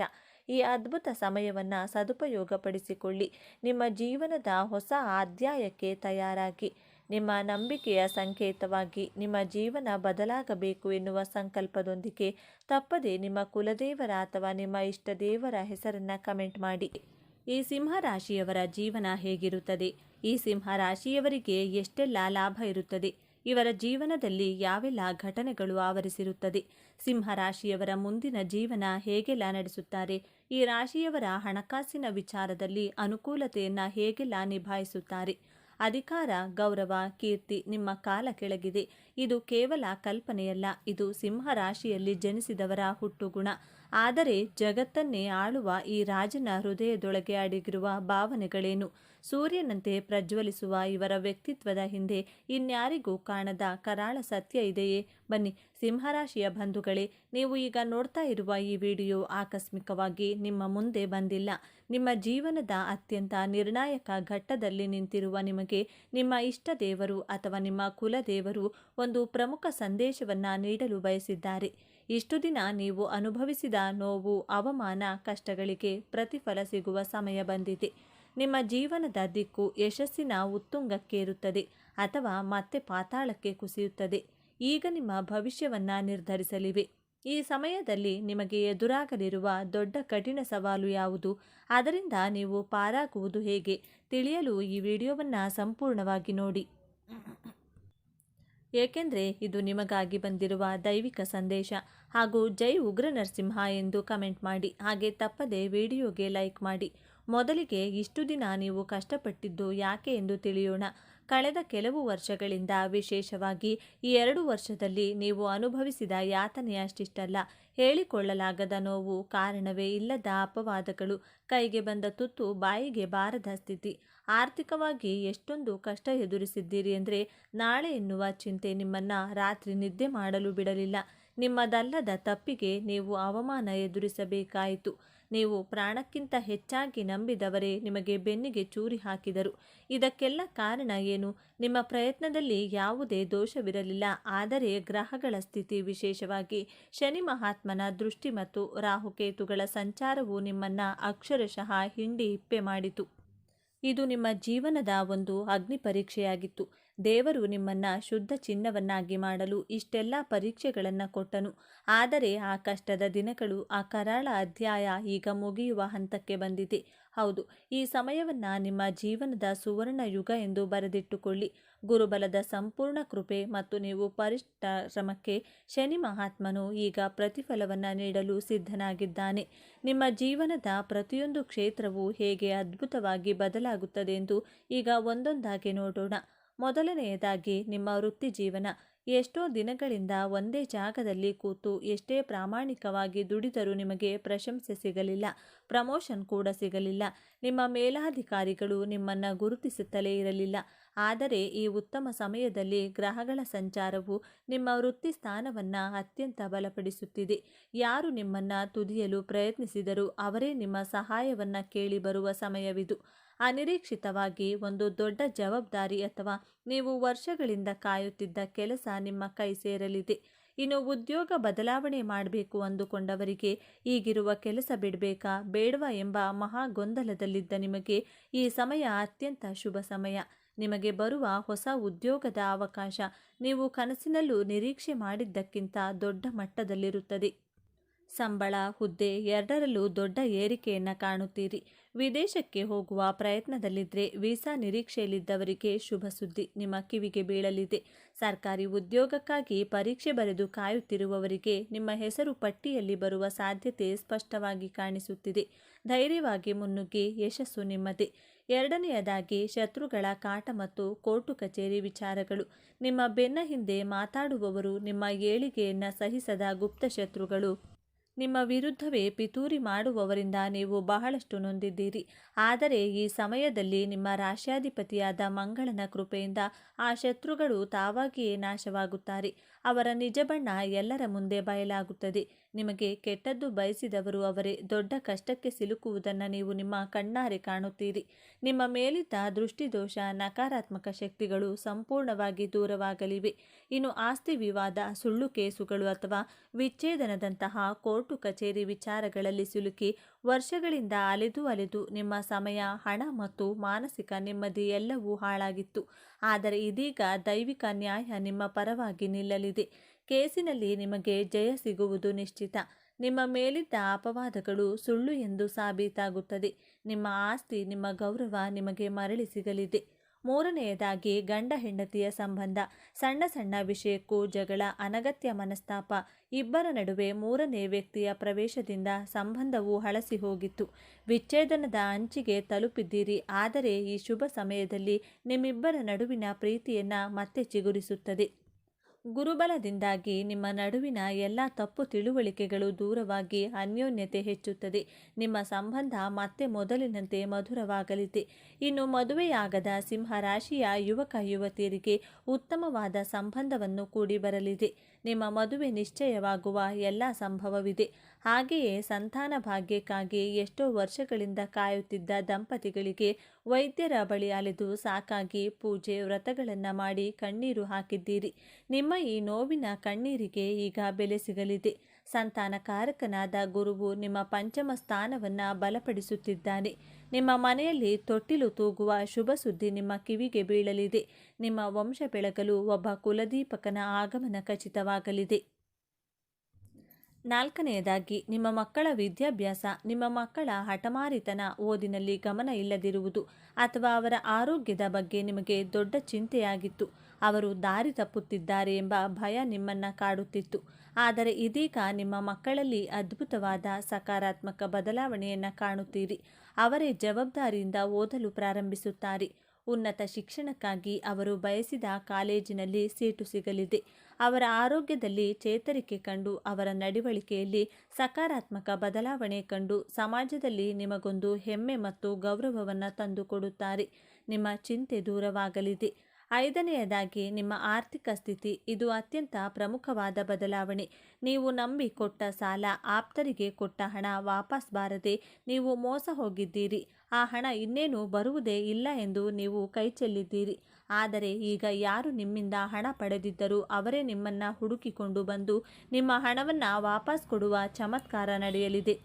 ಈ ಅದ್ಭುತ ಸಮಯವನ್ನು ಸದುಪಯೋಗಪಡಿಸಿಕೊಳ್ಳಿ. ನಿಮ್ಮ ಜೀವನದ ಹೊಸ ಅಧ್ಯಾಯಕ್ಕೆ ತಯಾರಾಗಿ, ನಿಮ್ಮ ನಂಬಿಕೆಯ ಸಂಕೇತವಾಗಿ ನಿಮ್ಮ ಜೀವನ ಬದಲಾಗಬೇಕು ಎನ್ನುವ ಸಂಕಲ್ಪದೊಂದಿಗೆ ತಪ್ಪದೆ ನಿಮ್ಮ ಕುಲದೇವರ ಅಥವಾ ನಿಮ್ಮ ಇಷ್ಟ ದೇವರ ಹೆಸರನ್ನು ಕಮೆಂಟ್ ಮಾಡಿ. ಈ ಸಿಂಹರಾಶಿಯವರ ಜೀವನ ಹೇಗಿರುತ್ತದೆ? ಈ ಸಿಂಹರಾಶಿಯವರಿಗೆ ಎಷ್ಟೆಲ್ಲ ಲಾಭ ಇರುತ್ತದೆ? ಇವರ ಜೀವನದಲ್ಲಿ ಯಾವೆಲ್ಲ ಘಟನೆಗಳು ಆವರಿಸಿರುತ್ತದೆ? ಸಿಂಹರಾಶಿಯವರ ಮುಂದಿನ ಜೀವನ ಹೇಗೆಲ್ಲ ನಡೆಸುತ್ತಾರೆ? ಈ ರಾಶಿಯವರ ಹಣಕಾಸಿನ ವಿಚಾರದಲ್ಲಿ ಅನುಕೂಲತೆಯನ್ನು ಹೇಗೆಲ್ಲ ನಿಭಾಯಿಸುತ್ತಾರೆ? ಅಧಿಕಾರ, ಗೌರವ, ಕೀರ್ತಿ ನಿಮ್ಮ ಕಾಲ ಕೆಳಗಿದೆ. ಇದು ಕೇವಲ ಕಲ್ಪನೆಯಲ್ಲ, ಇದು ಸಿಂಹರಾಶಿಯಲ್ಲಿ ಜನಿಸಿದವರ ಹುಟ್ಟುಗುಣ. ಆದರೆ ಜಗತ್ತನ್ನೇ ಆಳುವ ಈ ರಾಜನ ಹೃದಯದೊಳಗೆ ಅಡಗಿರುವ ಭಾವನೆಗಳೇನು? ಸೂರ್ಯನಂತೆ ಪ್ರಜ್ವಲಿಸುವ ಇವರ ವ್ಯಕ್ತಿತ್ವದ ಹಿಂದೆ ಇನ್ಯಾರಿಗೂ ಕಾಣದ ಕರಾಳ ಸತ್ಯ ಇದೆಯೇ? ಬನ್ನಿ ಸಿಂಹರಾಶಿಯ ಬಂಧುಗಳೇ, ನೀವು ಈಗ ನೋಡ್ತಾ ಇರುವ ಈ ವಿಡಿಯೋ ಆಕಸ್ಮಿಕವಾಗಿ ನಿಮ್ಮ ಮುಂದೆ ಬಂದಿಲ್ಲ. ನಿಮ್ಮ ಜೀವನದ ಅತ್ಯಂತ ನಿರ್ಣಾಯಕ ಘಟ್ಟದಲ್ಲಿ ನಿಂತಿರುವ ನಿಮಗೆ ನಿಮ್ಮ ಇಷ್ಟ ದೇವರು ಅಥವಾ ನಿಮ್ಮ ಕುಲದೇವರು ಒಂದು ಪ್ರಮುಖ ಸಂದೇಶವನ್ನು ನೀಡಲು ಬಯಸಿದ್ದಾರೆ. ಇಷ್ಟು ದಿನ ನೀವು ಅನುಭವಿಸಿದ ನೋವು, ಅವಮಾನ, ಕಷ್ಟಗಳಿಗೆ ಪ್ರತಿಫಲ ಸಿಗುವ ಸಮಯ ಬಂದಿದೆ. ನಿಮ್ಮ ಜೀವನದ ದಿಕ್ಕು ಯಶಸ್ಸಿನ ಉತ್ತುಂಗಕ್ಕೇರುತ್ತದೆ ಅಥವಾ ಮತ್ತೆ ಪಾತಾಳಕ್ಕೆ ಕುಸಿಯುತ್ತದೆ. ಈಗ ನಿಮ್ಮ ಭವಿಷ್ಯವನ್ನು ನಿರ್ಧರಿಸಲಿವೆ. ಈ ಸಮಯದಲ್ಲಿ ನಿಮಗೆ ಎದುರಾಗಲಿರುವ ದೊಡ್ಡ ಕಠಿಣ ಸವಾಲು ಯಾವುದು? ಅದರಿಂದ ನೀವು ಪಾರಾಗುವುದು ಹೇಗೆ? ತಿಳಿಯಲು ಈ ವಿಡಿಯೋವನ್ನು ಸಂಪೂರ್ಣವಾಗಿ ನೋಡಿ. ಏಕೆಂದರೆ ಇದು ನಿಮಗಾಗಿ ಬಂದಿರುವ ದೈವಿಕ ಸಂದೇಶ. ಹಾಗೂ ಜೈ ಉಗ್ರ ನರಸಿಂಹ ಎಂದು ಕಮೆಂಟ್ ಮಾಡಿ. ಹಾಗೆ ತಪ್ಪದೆ ವಿಡಿಯೋಗೆ ಲೈಕ್ ಮಾಡಿ. ಮೊದಲಿಗೆ ಇಷ್ಟು ದಿನ ನೀವು ಕಷ್ಟಪಟ್ಟಿದ್ದು ಯಾಕೆ ಎಂದು ತಿಳಿಯೋಣ. ಕಳೆದ ಕೆಲವು ವರ್ಷಗಳಿಂದ, ವಿಶೇಷವಾಗಿ ಈ 2 ವರ್ಷದಲ್ಲಿ ನೀವು ಅನುಭವಿಸಿದ ಯಾತನೆ ಅಷ್ಟಿಷ್ಟಲ್ಲ. ಹೇಳಿಕೊಳ್ಳಲಾಗದ ನೋವು, ಕಾರಣವೇ ಇಲ್ಲದ ಅಪವಾದಗಳು, ಕೈಗೆ ಬಂದ ತುತ್ತು ಬಾಯಿಗೆ ಬಾರದ ಸ್ಥಿತಿ. ಆರ್ಥಿಕವಾಗಿ ಎಷ್ಟೊಂದು ಕಷ್ಟ ಎದುರಿಸಿದ್ದೀರಿ ಅಂದರೆ ನಾಳೆ ಎನ್ನುವ ಚಿಂತೆ ನಿಮ್ಮನ್ನು ರಾತ್ರಿ ನಿದ್ದೆ ಮಾಡಲು ಬಿಡಲಿಲ್ಲ. ನಿಮ್ಮದಲ್ಲದ ತಪ್ಪಿಗೆ ನೀವು ಅವಮಾನ ಎದುರಿಸಬೇಕಾಯಿತು. ನೀವು ಪ್ರಾಣಕ್ಕಿಂತ ಹೆಚ್ಚಾಗಿ ನಂಬಿದವರೇ ನಿಮಗೆ ಬೆನ್ನಿಗೆ ಚೂರಿ ಹಾಕಿದರು. ಇದಕ್ಕೆಲ್ಲ ಕಾರಣ ಏನು? ನಿಮ್ಮ ಪ್ರಯತ್ನದಲ್ಲಿ ಯಾವುದೇ ದೋಷವಿರಲಿಲ್ಲ. ಆದರೆ ಗ್ರಹಗಳ ಸ್ಥಿತಿ, ವಿಶೇಷವಾಗಿ ಶನಿ ಮಹಾತ್ಮನ ದೃಷ್ಟಿ ಮತ್ತು ರಾಹುಕೇತುಗಳ ಸಂಚಾರವು ನಿಮ್ಮನ್ನು ಅಕ್ಷರಶಃ ಹಿಂಡಿ ಹಿಪ್ಪೆ ಮಾಡಿತು. ಇದು ನಿಮ್ಮ ಜೀವನದ ಒಂದು ಅಗ್ನಿ ಪರೀಕ್ಷೆಯಾಗಿತ್ತು. ದೇವರು ನಿಮ್ಮನ್ನು ಶುದ್ಧ ಚಿನ್ನವನ್ನಾಗಿ ಮಾಡಲು ಇಷ್ಟೆಲ್ಲ ಪರೀಕ್ಷೆಗಳನ್ನು ಕೊಟ್ಟನು. ಆದರೆ ಆ ಕಷ್ಟದ ದಿನಗಳು, ಆ ಕರಾಳ ಅಧ್ಯಾಯ ಈಗ ಮುಗಿಯುವ ಹಂತಕ್ಕೆ ಬಂದಿದೆ. ಹೌದು, ಈ ಸಮಯವನ್ನು ನಿಮ್ಮ ಜೀವನದ ಸುವರ್ಣ ಯುಗ ಎಂದು ಬರೆದಿಟ್ಟುಕೊಳ್ಳಿ. ಗುರುಬಲದ ಸಂಪೂರ್ಣ ಕೃಪೆ ಮತ್ತು ನೀವು ಪರಿಶ್ರಮಕ್ಕೆ ಶನಿ ಮಹಾತ್ಮನು ಈಗ ಪ್ರತಿಫಲವನ್ನು ನೀಡಲು ಸಿದ್ಧನಾಗಿದ್ದಾನೆ. ನಿಮ್ಮ ಜೀವನದ ಪ್ರತಿಯೊಂದು ಕ್ಷೇತ್ರವು ಹೇಗೆ ಅದ್ಭುತವಾಗಿ ಬದಲಾಗುತ್ತದೆ ಎಂದು ಈಗ ಒಂದೊಂದಾಗಿ ನೋಡೋಣ. ಮೊದಲನೆಯದಾಗಿ ನಿಮ್ಮ ವೃತ್ತಿ ಜೀವನ. ಎಷ್ಟೋ ದಿನಗಳಿಂದ ಒಂದೇ ಜಾಗದಲ್ಲಿ ಕೂತು ಎಷ್ಟೇ ಪ್ರಾಮಾಣಿಕವಾಗಿ ದುಡಿದರೂ ನಿಮಗೆ ಪ್ರಶಂಸೆ ಸಿಗಲಿಲ್ಲ, ಪ್ರಮೋಷನ್ ಕೂಡ ಸಿಗಲಿಲ್ಲ. ನಿಮ್ಮ ಮೇಲಾಧಿಕಾರಿಗಳು ನಿಮ್ಮನ್ನು ಗುರುತಿಸುತ್ತಲೇ ಇರಲಿಲ್ಲ. ಆದರೆ ಈ ಉತ್ತಮ ಸಮಯದಲ್ಲಿ ಗ್ರಹಗಳ ಸಂಚಾರವು ನಿಮ್ಮ ವೃತ್ತಿ ಸ್ಥಾನವನ್ನು ಅತ್ಯಂತ ಬಲಪಡಿಸುತ್ತಿದೆ. ಯಾರು ನಿಮ್ಮನ್ನು ತುದಿಯಲು ಪ್ರಯತ್ನಿಸಿದರೂ ಅವರೇ ನಿಮ್ಮ ಸಹಾಯವನ್ನು ಕೇಳಿ ಬರುವ ಸಮಯವಿದು. ಅನಿರೀಕ್ಷಿತವಾಗಿ ಒಂದು ದೊಡ್ಡ ಜವಾಬ್ದಾರಿ ಅಥವಾ ನೀವು ವರ್ಷಗಳಿಂದ ಕಾಯುತ್ತಿದ್ದ ಕೆಲಸ ನಿಮ್ಮ ಕೈ ಸೇರಲಿದೆ. ಇನ್ನು ಉದ್ಯೋಗ ಬದಲಾವಣೆ ಮಾಡಬೇಕು ಅಂದುಕೊಂಡವರಿಗೆ ಈಗಿರುವ ಕೆಲಸ ಬಿಡಬೇಕಾ ಬೇಡವಾ ಎಂಬ ಮಹಾ ಗೊಂದಲದಲ್ಲಿದ್ದ ನಿಮಗೆ ಈ ಸಮಯ ಅತ್ಯಂತ ಶುಭ ಸಮಯ. ನಿಮಗೆ ಬರುವ ಹೊಸ ಉದ್ಯೋಗದ ಅವಕಾಶ ನೀವು ಕನಸಿನಲ್ಲೂ ನಿರೀಕ್ಷೆ ಮಾಡಿದ್ದಕ್ಕಿಂತ ದೊಡ್ಡ ಮಟ್ಟದಲ್ಲಿರುತ್ತದೆ. ಸಂಬಳ, ಹುದ್ದೆ ಎರಡರಲ್ಲೂ ದೊಡ್ಡ ಏರಿಕೆಯನ್ನು ಕಾಣುತ್ತೀರಿ. ವಿದೇಶಕ್ಕೆ ಹೋಗುವ ಪ್ರಯತ್ನದಲ್ಲಿದ್ದರೆ ವೀಸಾ ನಿರೀಕ್ಷೆಯಲ್ಲಿದ್ದವರಿಗೆ ಶುಭ ಸುದ್ದಿ ನಿಮ್ಮ ಕಿವಿಗೆ ಬೀಳಲಿದೆ. ಸರ್ಕಾರಿ ಉದ್ಯೋಗಕ್ಕಾಗಿ ಪರೀಕ್ಷೆ ಬರೆದು ಕಾಯುತ್ತಿರುವವರಿಗೆ ನಿಮ್ಮ ಹೆಸರು ಪಟ್ಟಿಯಲ್ಲಿ ಬರುವ ಸಾಧ್ಯತೆ ಸ್ಪಷ್ಟವಾಗಿ ಕಾಣಿಸುತ್ತಿದೆ. ಧೈರ್ಯವಾಗಿ ಮುನ್ನುಗ್ಗಿ, ಯಶಸ್ಸು ನಿಮ್ಮದೇ. ಎರಡನೆಯದಾಗಿ ಶತ್ರುಗಳ ಕಾಟ ಮತ್ತು ಕೋರ್ಟು ಕಚೇರಿ ವಿಚಾರಗಳು. ನಿಮ್ಮ ಬೆನ್ನ ಹಿಂದೆ ಮಾತಾಡುವವರು, ನಿಮ್ಮ ಏಳಿಗೆಯನ್ನು ಸಹಿಸದ ಗುಪ್ತ ಶತ್ರುಗಳು, ನಿಮ್ಮ ವಿರುದ್ಧವೇ ಪಿತೂರಿ ಮಾಡುವವರಿಂದ ನೀವು ಬಹಳಷ್ಟು ನೊಂದಿದ್ದೀರಿ. ಆದರೆ ಈ ಸಮಯದಲ್ಲಿ ನಿಮ್ಮ ರಾಶ್ಯಾಧಿಪತಿಯಾದ ಮಂಗಳನ ಕೃಪೆಯಿಂದ ಆ ಶತ್ರುಗಳು ತಾವಾಗಿಯೇ ನಾಶವಾಗುತ್ತಾರೆ. ಅವರ ನಿಜ ಬಣ್ಣ ಎಲ್ಲರ ಮುಂದೆ ಬಯಲಾಗುತ್ತದೆ. ನಿಮಗೆ ಕೆಟ್ಟದ್ದು ಬಯಸಿದವರು ಅವರೇ ದೊಡ್ಡ ಕಷ್ಟಕ್ಕೆ ಸಿಲುಕುವುದನ್ನು ನೀವು ನಿಮ್ಮ ಕಣ್ಣಾರೆ ಕಾಣುತ್ತೀರಿ. ನಿಮ್ಮ ಮೇಲಿದ್ದ ದೃಷ್ಟಿದೋಷ, ನಕಾರಾತ್ಮಕ ಶಕ್ತಿಗಳು ಸಂಪೂರ್ಣವಾಗಿ ದೂರವಾಗಲಿವೆ. ಇನ್ನು ಆಸ್ತಿ ವಿವಾದ, ಸುಳ್ಳು ಕೇಸುಗಳು ಅಥವಾ ವಿಚ್ಛೇದನದಂತಹ ಕೋರ್ಟು ಕಚೇರಿ ವಿಚಾರಗಳಲ್ಲಿ ಸಿಲುಕಿ ವರ್ಷಗಳಿಂದ ಅಲೆದು ನಿಮ್ಮ ಸಮಯ, ಹಣ ಮತ್ತು ಮಾನಸಿಕ ನೆಮ್ಮದಿ ಎಲ್ಲವೂ ಹಾಳಾಗಿತ್ತು. ಆದರೆ ಇದೀಗ ದೈವಿಕ ನ್ಯಾಯ ನಿಮ್ಮ ಪರವಾಗಿ ನಿಲ್ಲಲಿದೆ. ಕೇಸಿನಲ್ಲಿ ನಿಮಗೆ ಜಯ ಸಿಗುವುದು ನಿಶ್ಚಿತ. ನಿಮ್ಮ ಮೇಲಿದ್ದ ಅಪವಾದಗಳು ಸುಳ್ಳು ಎಂದು ಸಾಬೀತಾಗುತ್ತದೆ. ನಿಮ್ಮ ಆಸ್ತಿ, ನಿಮ್ಮ ಗೌರವ ನಿಮಗೆ ಮರಳಿ ಸಿಗಲಿದೆ. ಮೂರನೆಯದಾಗಿ ಗಂಡ ಹೆಂಡತಿಯ ಸಂಬಂಧ. ಸಣ್ಣ ಸಣ್ಣ ವಿಷಯಕ್ಕೂ ಜಗಳ, ಅನಗತ್ಯ ಮನಸ್ತಾಪ, ಇಬ್ಬರ ನಡುವೆ ಮೂರನೇ ವ್ಯಕ್ತಿಯ ಪ್ರವೇಶದಿಂದ ಸಂಬಂಧವು ಹಳಸಿ ಹೋಗಿತ್ತು. ವಿಚ್ಛೇದನದ ಅಂಚಿಗೆ ತಲುಪಿದ್ದೀರಿ. ಆದರೆ ಈ ಶುಭ ಸಮಯದಲ್ಲಿ ನಿಮ್ಮಿಬ್ಬರ ನಡುವಿನ ಪ್ರೀತಿಯನ್ನು ಮತ್ತೆ ಚಿಗುರಿಸುತ್ತದೆ. ಗುರುಬಲದಿಂದಾಗಿ ನಿಮ್ಮ ನಡುವಿನ ಎಲ್ಲ ತಪ್ಪು ತಿಳುವಳಿಕೆಗಳು ದೂರವಾಗಿ ಅನ್ಯೋನ್ಯತೆ ಹೆಚ್ಚುತ್ತದೆ. ನಿಮ್ಮ ಸಂಬಂಧ ಮತ್ತೆ ಮೊದಲಿನಂತೆ ಮಧುರವಾಗಲಿದೆ. ಇನ್ನು ಮದುವೆಯಾಗದ ಸಿಂಹ ರಾಶಿಯ ಯುವಕ ಯುವತಿಯರಿಗೆ ಉತ್ತಮವಾದ ಸಂಬಂಧವನ್ನು ಕೂಡಿ ಬರಲಿದೆ. ನಿಮ್ಮ ಮದುವೆ ನಿಶ್ಚಯವಾಗುವ ಎಲ್ಲ ಸಂಭವವಿದೆ. ಹಾಗೆಯೇ ಸಂತಾನ ಭಾಗ್ಯಕ್ಕಾಗಿ ಎಷ್ಟೋ ವರ್ಷಗಳಿಂದ ಕಾಯುತ್ತಿದ್ದ ದಂಪತಿಗಳಿಗೆ ವೈದ್ಯರ ಬಳಿ ಅಲೆದು ಸಾಕಾಗಿ ಪೂಜೆ ವ್ರತಗಳನ್ನು ಮಾಡಿ ಕಣ್ಣೀರು ಹಾಕಿದ್ದೀರಿ. ನಿಮ್ಮ ಈ ನೋವಿನ ಕಣ್ಣೀರಿಗೆ ಈಗ ಬೆಲೆ ಸಿಗಲಿದೆ. ಸಂತಾನಕಾರಕನಾದ ಗುರುವು ನಿಮ್ಮ ಪಂಚಮ ಸ್ಥಾನವನ್ನು ಬಲಪಡಿಸುತ್ತಿದ್ದಾನೆ. ನಿಮ್ಮ ಮನೆಯಲ್ಲಿ ತೊಟ್ಟಿಲು ತೂಗುವ ಶುಭ ಸುದ್ದಿ ನಿಮ್ಮ ಕಿವಿಗೆ ಬೀಳಲಿದೆ. ನಿಮ್ಮ ವಂಶ ಬೆಳಗಲು ಒಬ್ಬ ಕುಲದೀಪಕನ ಆಗಮನ ಖಚಿತವಾಗಲಿದೆ. 4ನೇದಾಗಿ, ನಿಮ್ಮ ಮಕ್ಕಳ ವಿದ್ಯಾಭ್ಯಾಸ. ನಿಮ್ಮ ಮಕ್ಕಳ ಹಠಮಾರಿತನ, ಓದಿನಲ್ಲಿ ಗಮನ ಇಲ್ಲದಿರುವುದು ಅಥವಾ ಅವರ ಆರೋಗ್ಯದ ಬಗ್ಗೆ ನಿಮಗೆ ದೊಡ್ಡ ಚಿಂತೆಯಾಗಿತ್ತು. ಅವರು ದಾರಿ ತಪ್ಪುತ್ತಿದ್ದಾರೆ ಎಂಬ ಭಯ ನಿಮ್ಮನ್ನು ಕಾಡುತ್ತಿತ್ತು. ಆದರೆ ಇದೀಗ ನಿಮ್ಮ ಮಕ್ಕಳಲ್ಲಿ ಅದ್ಭುತವಾದ ಸಕಾರಾತ್ಮಕ ಬದಲಾವಣೆಯನ್ನು ಕಾಣುತ್ತೀರಿ. ಅವರೇ ಜವಾಬ್ದಾರಿಯಿಂದ ಓದಲು ಪ್ರಾರಂಭಿಸುತ್ತಾರೆ. ಉನ್ನತ ಶಿಕ್ಷಣಕ್ಕಾಗಿ ಅವರು ಬಯಸಿದ ಕಾಲೇಜಿನಲ್ಲಿ ಸೀಟು ಸಿಗಲಿದೆ. ಅವರ ಆರೋಗ್ಯದಲ್ಲಿ ಚೇತರಿಕೆ ಕಂಡು ಅವರ ನಡವಳಿಕೆಯಲ್ಲಿ ಸಕಾರಾತ್ಮಕ ಬದಲಾವಣೆ ಕಂಡು ಸಮಾಜದಲ್ಲಿ ನಿಮಗೊಂದು ಹೆಮ್ಮೆ ಮತ್ತು ಗೌರವವನ್ನು ತಂದುಕೊಡುತ್ತಾರೆ. ನಿಮ್ಮ ಚಿಂತೆ ದೂರವಾಗಲಿದೆ. 5ನೇದಾಗಿ, ನಿಮ್ಮ ಆರ್ಥಿಕ ಸ್ಥಿತಿ. ಇದು ಅತ್ಯಂತ ಪ್ರಮುಖವಾದ ಬದಲಾವಣೆ. ನೀವು ನಂಬಿ ಕೊಟ್ಟ ಸಾಲ, ಆಪ್ತರಿಗೆ ಕೊಟ್ಟ ಹಣ ವಾಪಸ್ ಬಾರದೆ ನೀವು ಮೋಸ ಹೋಗಿದ್ದೀರಿ. ಆ ಹಣ ಇನ್ನೇನು ಬರುವುದೇ ಇಲ್ಲ ಎಂದು ನೀವು ಕೈಚೆಲ್ಲಿದ್ದೀರಿ. ಆದರೆ ಈಗ ಯಾರು ನಿಮ್ಮಿಂದ ಹಣ ಪಡೆದಿದ್ದರೂ ಅವರೇ ನಿಮ್ಮನ್ನು ಹುಡುಕಿಕೊಂಡು ಬಂದು ನಿಮ್ಮ ಹಣವನ್ನು ವಾಪಸ್ ಕೊಡುವ ಚಮತ್ಕಾರ ನಡೆಯಲಿದೆ.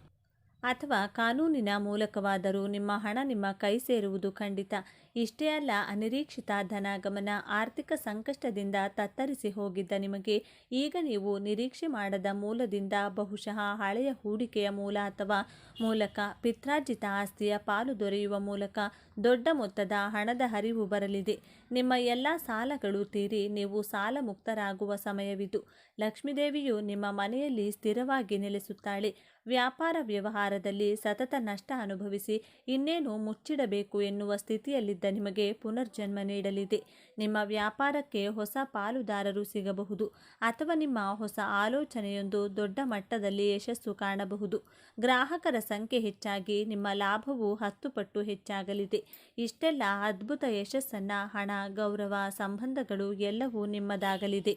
ಅಥವಾ ಕಾನೂನಿನ ಮೂಲಕವಾದರೂ ನಿಮ್ಮ ಹಣ ನಿಮ್ಮ ಕೈ ಸೇರುವುದು ಖಂಡಿತ. ಇಷ್ಟೇ ಅಲ್ಲ, ಅನಿರೀಕ್ಷಿತ ಧನಾಗಮನ. ಆರ್ಥಿಕ ಸಂಕಷ್ಟದಿಂದ ತತ್ತರಿಸಿ ಹೋಗಿದ್ದ ನಿಮಗೆ ಈಗ ನೀವು ನಿರೀಕ್ಷೆ ಮಾಡದ ಮೂಲದಿಂದ, ಬಹುಶಃ ಹಳೆಯ ಹೂಡಿಕೆಯ ಮೂಲ ಅಥವಾ ಮೂಲಕ, ಪಿತ್ರಾರ್ಜಿತ ಆಸ್ತಿಯ ಪಾಲು ದೊರೆಯುವ ಮೂಲಕ ದೊಡ್ಡ ಮೊತ್ತದ ಹಣದ ಹರಿವು ಬರಲಿದೆ. ನಿಮ್ಮ ಎಲ್ಲ ಸಾಲಗಳು ತೀರಿ ನೀವು ಸಾಲ ಮುಕ್ತರಾಗುವ ಸಮಯವಿದು. ಲಕ್ಷ್ಮೀದೇವಿಯು ನಿಮ್ಮ ಮನೆಯಲ್ಲಿ ಸ್ಥಿರವಾಗಿ ನೆಲೆಸುತ್ತಾಳೆ. ವ್ಯಾಪಾರ ವ್ಯವಹಾರದಲ್ಲಿ ಸತತ ನಷ್ಟ ಅನುಭವಿಸಿ ಇನ್ನೇನು ಮುಚ್ಚಿಡಬೇಕು ಎನ್ನುವ ಸ್ಥಿತಿಯಲ್ಲಿದ್ದ ನಿಮಗೆ ಪುನರ್ಜನ್ಮ ನೀಡಲಿದೆ. ನಿಮ್ಮ ವ್ಯಾಪಾರಕ್ಕೆ ಹೊಸ ಪಾಲುದಾರರು ಸಿಗಬಹುದು ಅಥವಾ ನಿಮ್ಮ ಹೊಸ ಆಲೋಚನೆಯೊಂದು ದೊಡ್ಡ ಮಟ್ಟದಲ್ಲಿ ಯಶಸ್ಸು ಕಾಣಬಹುದು. ಗ್ರಾಹಕರ ಸಂಖ್ಯೆ ಹೆಚ್ಚಾಗಿ ನಿಮ್ಮ ಲಾಭವು 10 ಪಟ್ಟು ಹೆಚ್ಚಾಗಲಿದೆ. ಇಷ್ಟೆಲ್ಲ ಅದ್ಭುತ ಯಶಸ್ಸನ್ನು, ಹಣ, ಗೌರವ, ಸಂಬಂಧಗಳು ಎಲ್ಲವೂ ನಿಮ್ಮದಾಗಲಿದೆ.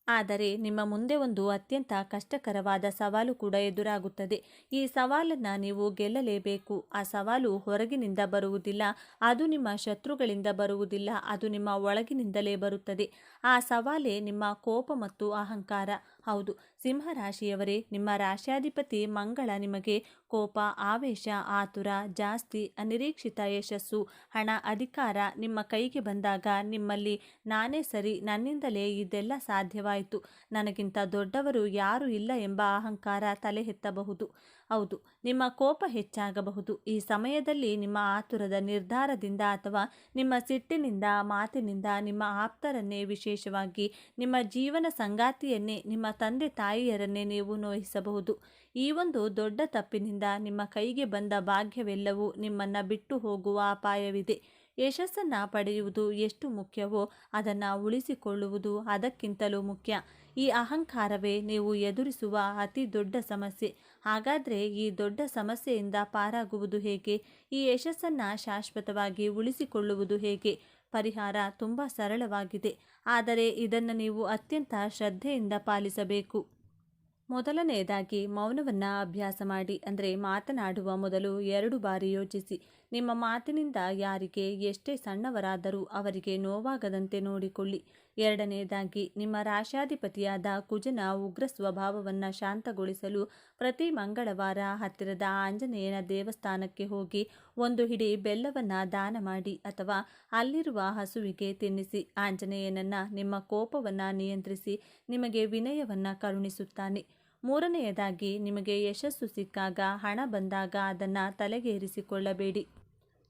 ಆದರೆ ನಿಮ್ಮ ಮುಂದೆ ಒಂದು ಅತ್ಯಂತ ಕಷ್ಟಕರವಾದ ಸವಾಲು ಕೂಡ ಎದುರಾಗುತ್ತದೆ. ಈ ಸವಾಲನ್ನು ನೀವು ಗೆಲ್ಲಲೇಬೇಕು. ಆ ಸವಾಲು ಹೊರಗಿನಿಂದ ಬರುವುದಿಲ್ಲ, ಅದು ನಿಮ್ಮ ಶತ್ರುಗಳಿಂದ ಬರುವುದಿಲ್ಲ, ಅದು ನಿಮ್ಮ ಒಳಗಿನಿಂದಲೇ ಬರುತ್ತದೆ. ಆ ಸವಾಲೇ ನಿಮ್ಮ ಕೋಪ ಮತ್ತು ಅಹಂಕಾರ. ಹೌದು, ಸಿಂಹರಾಶಿಯವರೇ, ನಿಮ್ಮ ರಾಶ್ಯಾಧಿಪತಿ ಮಂಗಳ ನಿಮಗೆ ಕೋಪ, ಆವೇಶ, ಆತುರ ಜಾಸ್ತಿ. ಅನಿರೀಕ್ಷಿತ ಯಶಸ್ಸು, ಹಣ, ಅಧಿಕಾರ ನಿಮ್ಮ ಕೈಗೆ ಬಂದಾಗ ನಿಮ್ಮಲ್ಲಿ ನಾನೇ ಸರಿ, ನನ್ನಿಂದಲೇ ಇದೆಲ್ಲ ಸಾಧ್ಯವಾಯಿತು, ನನಗಿಂತ ದೊಡ್ಡವರು ಯಾರೂ ಇಲ್ಲ ಎಂಬ ಅಹಂಕಾರ ತಲೆ ಎತ್ತಬಹುದು. ಹೌದು, ನಿಮ್ಮ ಕೋಪ ಹೆಚ್ಚಾಗಬಹುದು. ಈ ಸಮಯದಲ್ಲಿ ನಿಮ್ಮ ಆತುರದ ನಿರ್ಧಾರದಿಂದ ಅಥವಾ ನಿಮ್ಮ ಸಿಟ್ಟಿನಿಂದ, ಮಾತಿನಿಂದ ನಿಮ್ಮ ಆಪ್ತರನ್ನೇ, ವಿಶೇಷವಾಗಿ ನಿಮ್ಮ ಜೀವನ ಸಂಗಾತಿಯನ್ನೇ, ನಿಮ್ಮ ತಂದೆ ತಾಯಿಯರನ್ನೇ ನೀವು ನೋಯಿಸಬಹುದು. ಈ ಒಂದು ದೊಡ್ಡ ತಪ್ಪಿನಿಂದ ನಿಮ್ಮ ಕೈಗೆ ಬಂದ ಭಾಗ್ಯವೆಲ್ಲವೂ ನಿಮ್ಮನ್ನು ಬಿಟ್ಟು ಹೋಗುವ ಅಪಾಯವಿದೆ. ಯಶಸ್ಸನ್ನು ಪಡೆಯುವುದು ಎಷ್ಟು ಮುಖ್ಯವೋ ಅದನ್ನು ಉಳಿಸಿಕೊಳ್ಳುವುದು ಅದಕ್ಕಿಂತಲೂ ಮುಖ್ಯ. ಈ ಅಹಂಕಾರವೇ ನೀವು ಎದುರಿಸುವ ಅತಿ ದೊಡ್ಡ ಸಮಸ್ಯೆ. ಹಾಗಾದರೆ ಈ ದೊಡ್ಡ ಸಮಸ್ಯೆಯಿಂದ ಪಾರಾಗುವುದು ಹೇಗೆ? ಈ ಯಶಸ್ಸನ್ನು ಶಾಶ್ವತವಾಗಿ ಉಳಿಸಿಕೊಳ್ಳುವುದು ಹೇಗೆ? ಪರಿಹಾರ ತುಂಬ ಸರಳವಾಗಿದೆ, ಆದರೆ ಇದನ್ನು ನೀವು ಅತ್ಯಂತ ಶ್ರದ್ಧೆಯಿಂದ ಪಾಲಿಸಬೇಕು. ಮೊದಲನೆಯದಾಗಿ, ಮೌನವನ್ನು ಅಭ್ಯಾಸ ಮಾಡಿ. ಅಂದರೆ ಮಾತನಾಡುವ ಮೊದಲು 2 ಬಾರಿ ಯೋಚಿಸಿ. ನಿಮ್ಮ ಮಾತಿನಿಂದ ಯಾರಿಗೆ ಎಷ್ಟೇ ಸಣ್ಣವರಾದರೂ ಅವರಿಗೆ ನೋವಾಗದಂತೆ ನೋಡಿಕೊಳ್ಳಿ. 2ನೇದಾಗಿ, ನಿಮ್ಮ ರಾಶ್ಯಾಧಿಪತಿಯಾದ ಕುಜನ ಉಗ್ರ ಸ್ವಭಾವವನ್ನು ಶಾಂತಗೊಳಿಸಲು ಪ್ರತಿ ಮಂಗಳವಾರ ಹತ್ತಿರದ ಆಂಜನೇಯನ ದೇವಸ್ಥಾನಕ್ಕೆ ಹೋಗಿ 1 ಹಿಡಿ ಬೆಲ್ಲವನ್ನು ದಾನ ಮಾಡಿ ಅಥವಾ ಅಲ್ಲಿರುವ ಹಸುವಿಗೆ ತಿನ್ನಿಸಿ. ಆಂಜನೇಯನನ್ನು ನಿಮ್ಮ ಕೋಪವನ್ನು ನಿಯಂತ್ರಿಸಿ ನಿಮಗೆ ವಿನಯವನ್ನು ಕರುಣಿಸುತ್ತಾನೆ. 3ನೇದಾಗಿ, ನಿಮಗೆ ಯಶಸ್ಸು ಸಿಕ್ಕಾಗ, ಹಣ ಬಂದಾಗ ಅದನ್ನು ತಲೆಗೇರಿಸಿಕೊಳ್ಳಬೇಡಿ.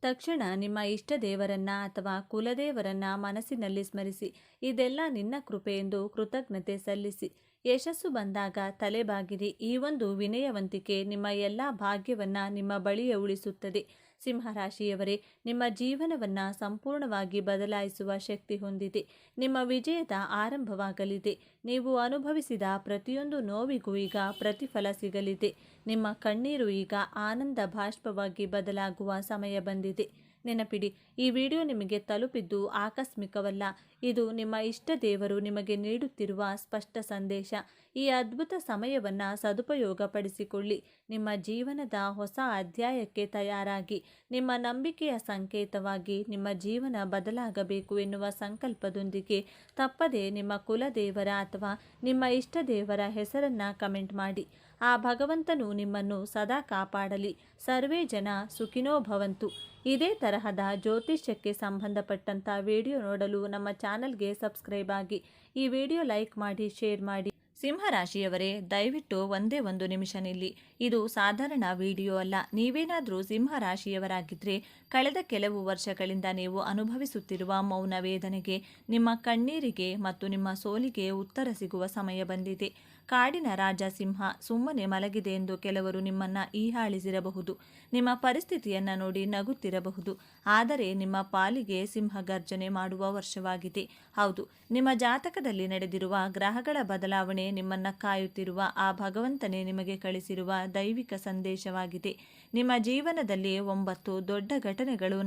ತಕ್ಷಣ ನಿಮ್ಮ ಇಷ್ಟ ದೇವರನ್ನ ಅಥವಾ ಕುಲದೇವರನ್ನ ಮನಸ್ಸಿನಲ್ಲಿ ಸ್ಮರಿಸಿ ಇದೆಲ್ಲ ನಿನ್ನ ಕೃಪೆ ಎಂದು ಕೃತಜ್ಞತೆ ಸಲ್ಲಿಸಿ. ಯಶಸ್ಸು ಬಂದಾಗ ತಲೆಬಾಗಿರಿ. ಈ ಒಂದು ವಿನಯವಂತಿಕೆ ನಿಮ್ಮ ಎಲ್ಲ ಭಾಗ್ಯವನ್ನು ನಿಮ್ಮ ಬಳಿಯೇ ಉಳಿಸುತ್ತದೆ. ಸಿಂಹರಾಶಿಯವರೇ, ನಿಮ್ಮ ಜೀವನವನ್ನು ಸಂಪೂರ್ಣವಾಗಿ ಬದಲಾಯಿಸುವ ಶಕ್ತಿ ಹೊಂದಿದೆ. ನಿಮ್ಮ ವಿಜಯದ ಆರಂಭವಾಗಲಿದೆ. ನೀವು ಅನುಭವಿಸಿದ ಪ್ರತಿಯೊಂದು ನೋವಿಗೂ ಈಗ ಪ್ರತಿಫಲ ಸಿಗಲಿದೆ. ನಿಮ್ಮ ಕಣ್ಣೀರು ಈಗ ಆನಂದ ಬಾಷ್ಪವಾಗಿ ಬದಲಾಗುವ ಸಮಯ ಬಂದಿದೆ. ನೆನಪಿಡಿ, ಈ ವಿಡಿಯೋ ನಿಮಗೆ ತಲುಪಿದ್ದು ಆಕಸ್ಮಿಕವಲ್ಲ. ಇದು ನಿಮ್ಮ ಇಷ್ಟ ದೇವರು ನಿಮಗೆ ನೀಡುತ್ತಿರುವ ಸ್ಪಷ್ಟ ಸಂದೇಶ. ಈ ಅದ್ಭುತ ಸಮಯವನ್ನು ಸದುಪಯೋಗಪಡಿಸಿಕೊಳ್ಳಿ. ನಿಮ್ಮ ಜೀವನದ ಹೊಸ ಅಧ್ಯಾಯಕ್ಕೆ ತಯಾರಾಗಿ. ನಿಮ್ಮ ನಂಬಿಕೆಯ ಸಂಕೇತವಾಗಿ ನಿಮ್ಮ ಜೀವನ ಬದಲಾಗಬೇಕು ಎನ್ನುವ ಸಂಕಲ್ಪದೊಂದಿಗೆ ತಪ್ಪದೆ ನಿಮ್ಮ ಕುಲದೇವರ ಅಥವಾ ನಿಮ್ಮ ಇಷ್ಟ ದೇವರ ಹೆಸರನ್ನು ಕಮೆಂಟ್ ಮಾಡಿ. ಆ ಭಗವಂತನು ನಿಮ್ಮನ್ನು ಸದಾ ಕಾಪಾಡಲಿ. ಸರ್ವೇ ಜನ ಸುಖಿನೋ ಭವಂತು. ಇದೇ ತರಹದ ಜ್ಯೋತಿಷ್ಯಕ್ಕೆ ಸಂಬಂಧಪಟ್ಟಂಥ ವಿಡಿಯೋ ನೋಡಲು ನಮ್ಮ ಚಾನಲ್ಗೆ ಸಬ್ಸ್ಕ್ರೈಬ್ ಆಗಿ. ಈ ವಿಡಿಯೋ ಲೈಕ್ ಮಾಡಿ, ಶೇರ್ ಮಾಡಿ. ಸಿಂಹರಾಶಿಯವರೇ, ದಯವಿಟ್ಟು ಒಂದೇ ಒಂದು ನಿಮಿಷ ನಿಲ್ಲಿ. ಇದು ಸಾಧಾರಣ ವಿಡಿಯೋ ಅಲ್ಲ. ನೀವೇನಾದರೂ ಸಿಂಹರಾಶಿಯವರಾಗಿದ್ದರೆ ಕಳೆದ ಕೆಲವು ವರ್ಷಗಳಿಂದ ನೀವು ಅನುಭವಿಸುತ್ತಿರುವ ಮೌನ ವೇದನೆಗೆ, ನಿಮ್ಮ ಕಣ್ಣೀರಿಗೆ ಮತ್ತು ನಿಮ್ಮ ಸೋಲಿಗೆ ಉತ್ತರ ಸಿಗುವ ಸಮಯ ಬಂದಿದೆ. ಕಾಡಿನ ರಾಜ ಸಿಂಹ ಸುಮ್ಮನೆ ಮಲಗಿದೆ ಎಂದು ಕೆಲವರು ನಿಮ್ಮನ್ನು ಹೀಯಾಳಿಸಿರಬಹುದು. ನಿಮ್ಮ ಪರಿಸ್ಥಿತಿಯನ್ನು ನೋಡಿ ನಗುತ್ತಿರಬಹುದು. ಆದರೆ ನಿಮ್ಮ ಪಾಲಿಗೆ ಸಿಂಹ ಗರ್ಜನೆ ಮಾಡುವ ವರ್ಷವಾಗಿದೆ. ಹೌದು, ನಿಮ್ಮ ಜಾತಕದಲ್ಲಿ ನಡೆದಿರುವ ಗ್ರಹಗಳ ಬದಲಾವಣೆ ನಿಮ್ಮನ್ನು ಕಾಯುತ್ತಿರುವ ಆ ಭಗವಂತನೇ ನಿಮಗೆ ಕಳಿಸಿರುವ ದೈವಿಕ ಸಂದೇಶವಾಗಿದೆ. ನಿಮ್ಮ ಜೀವನದಲ್ಲಿ 9 ದೊಡ್ಡ ಘಟನೆಗಳು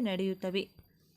ನಡೆಯುತ್ತವೆ.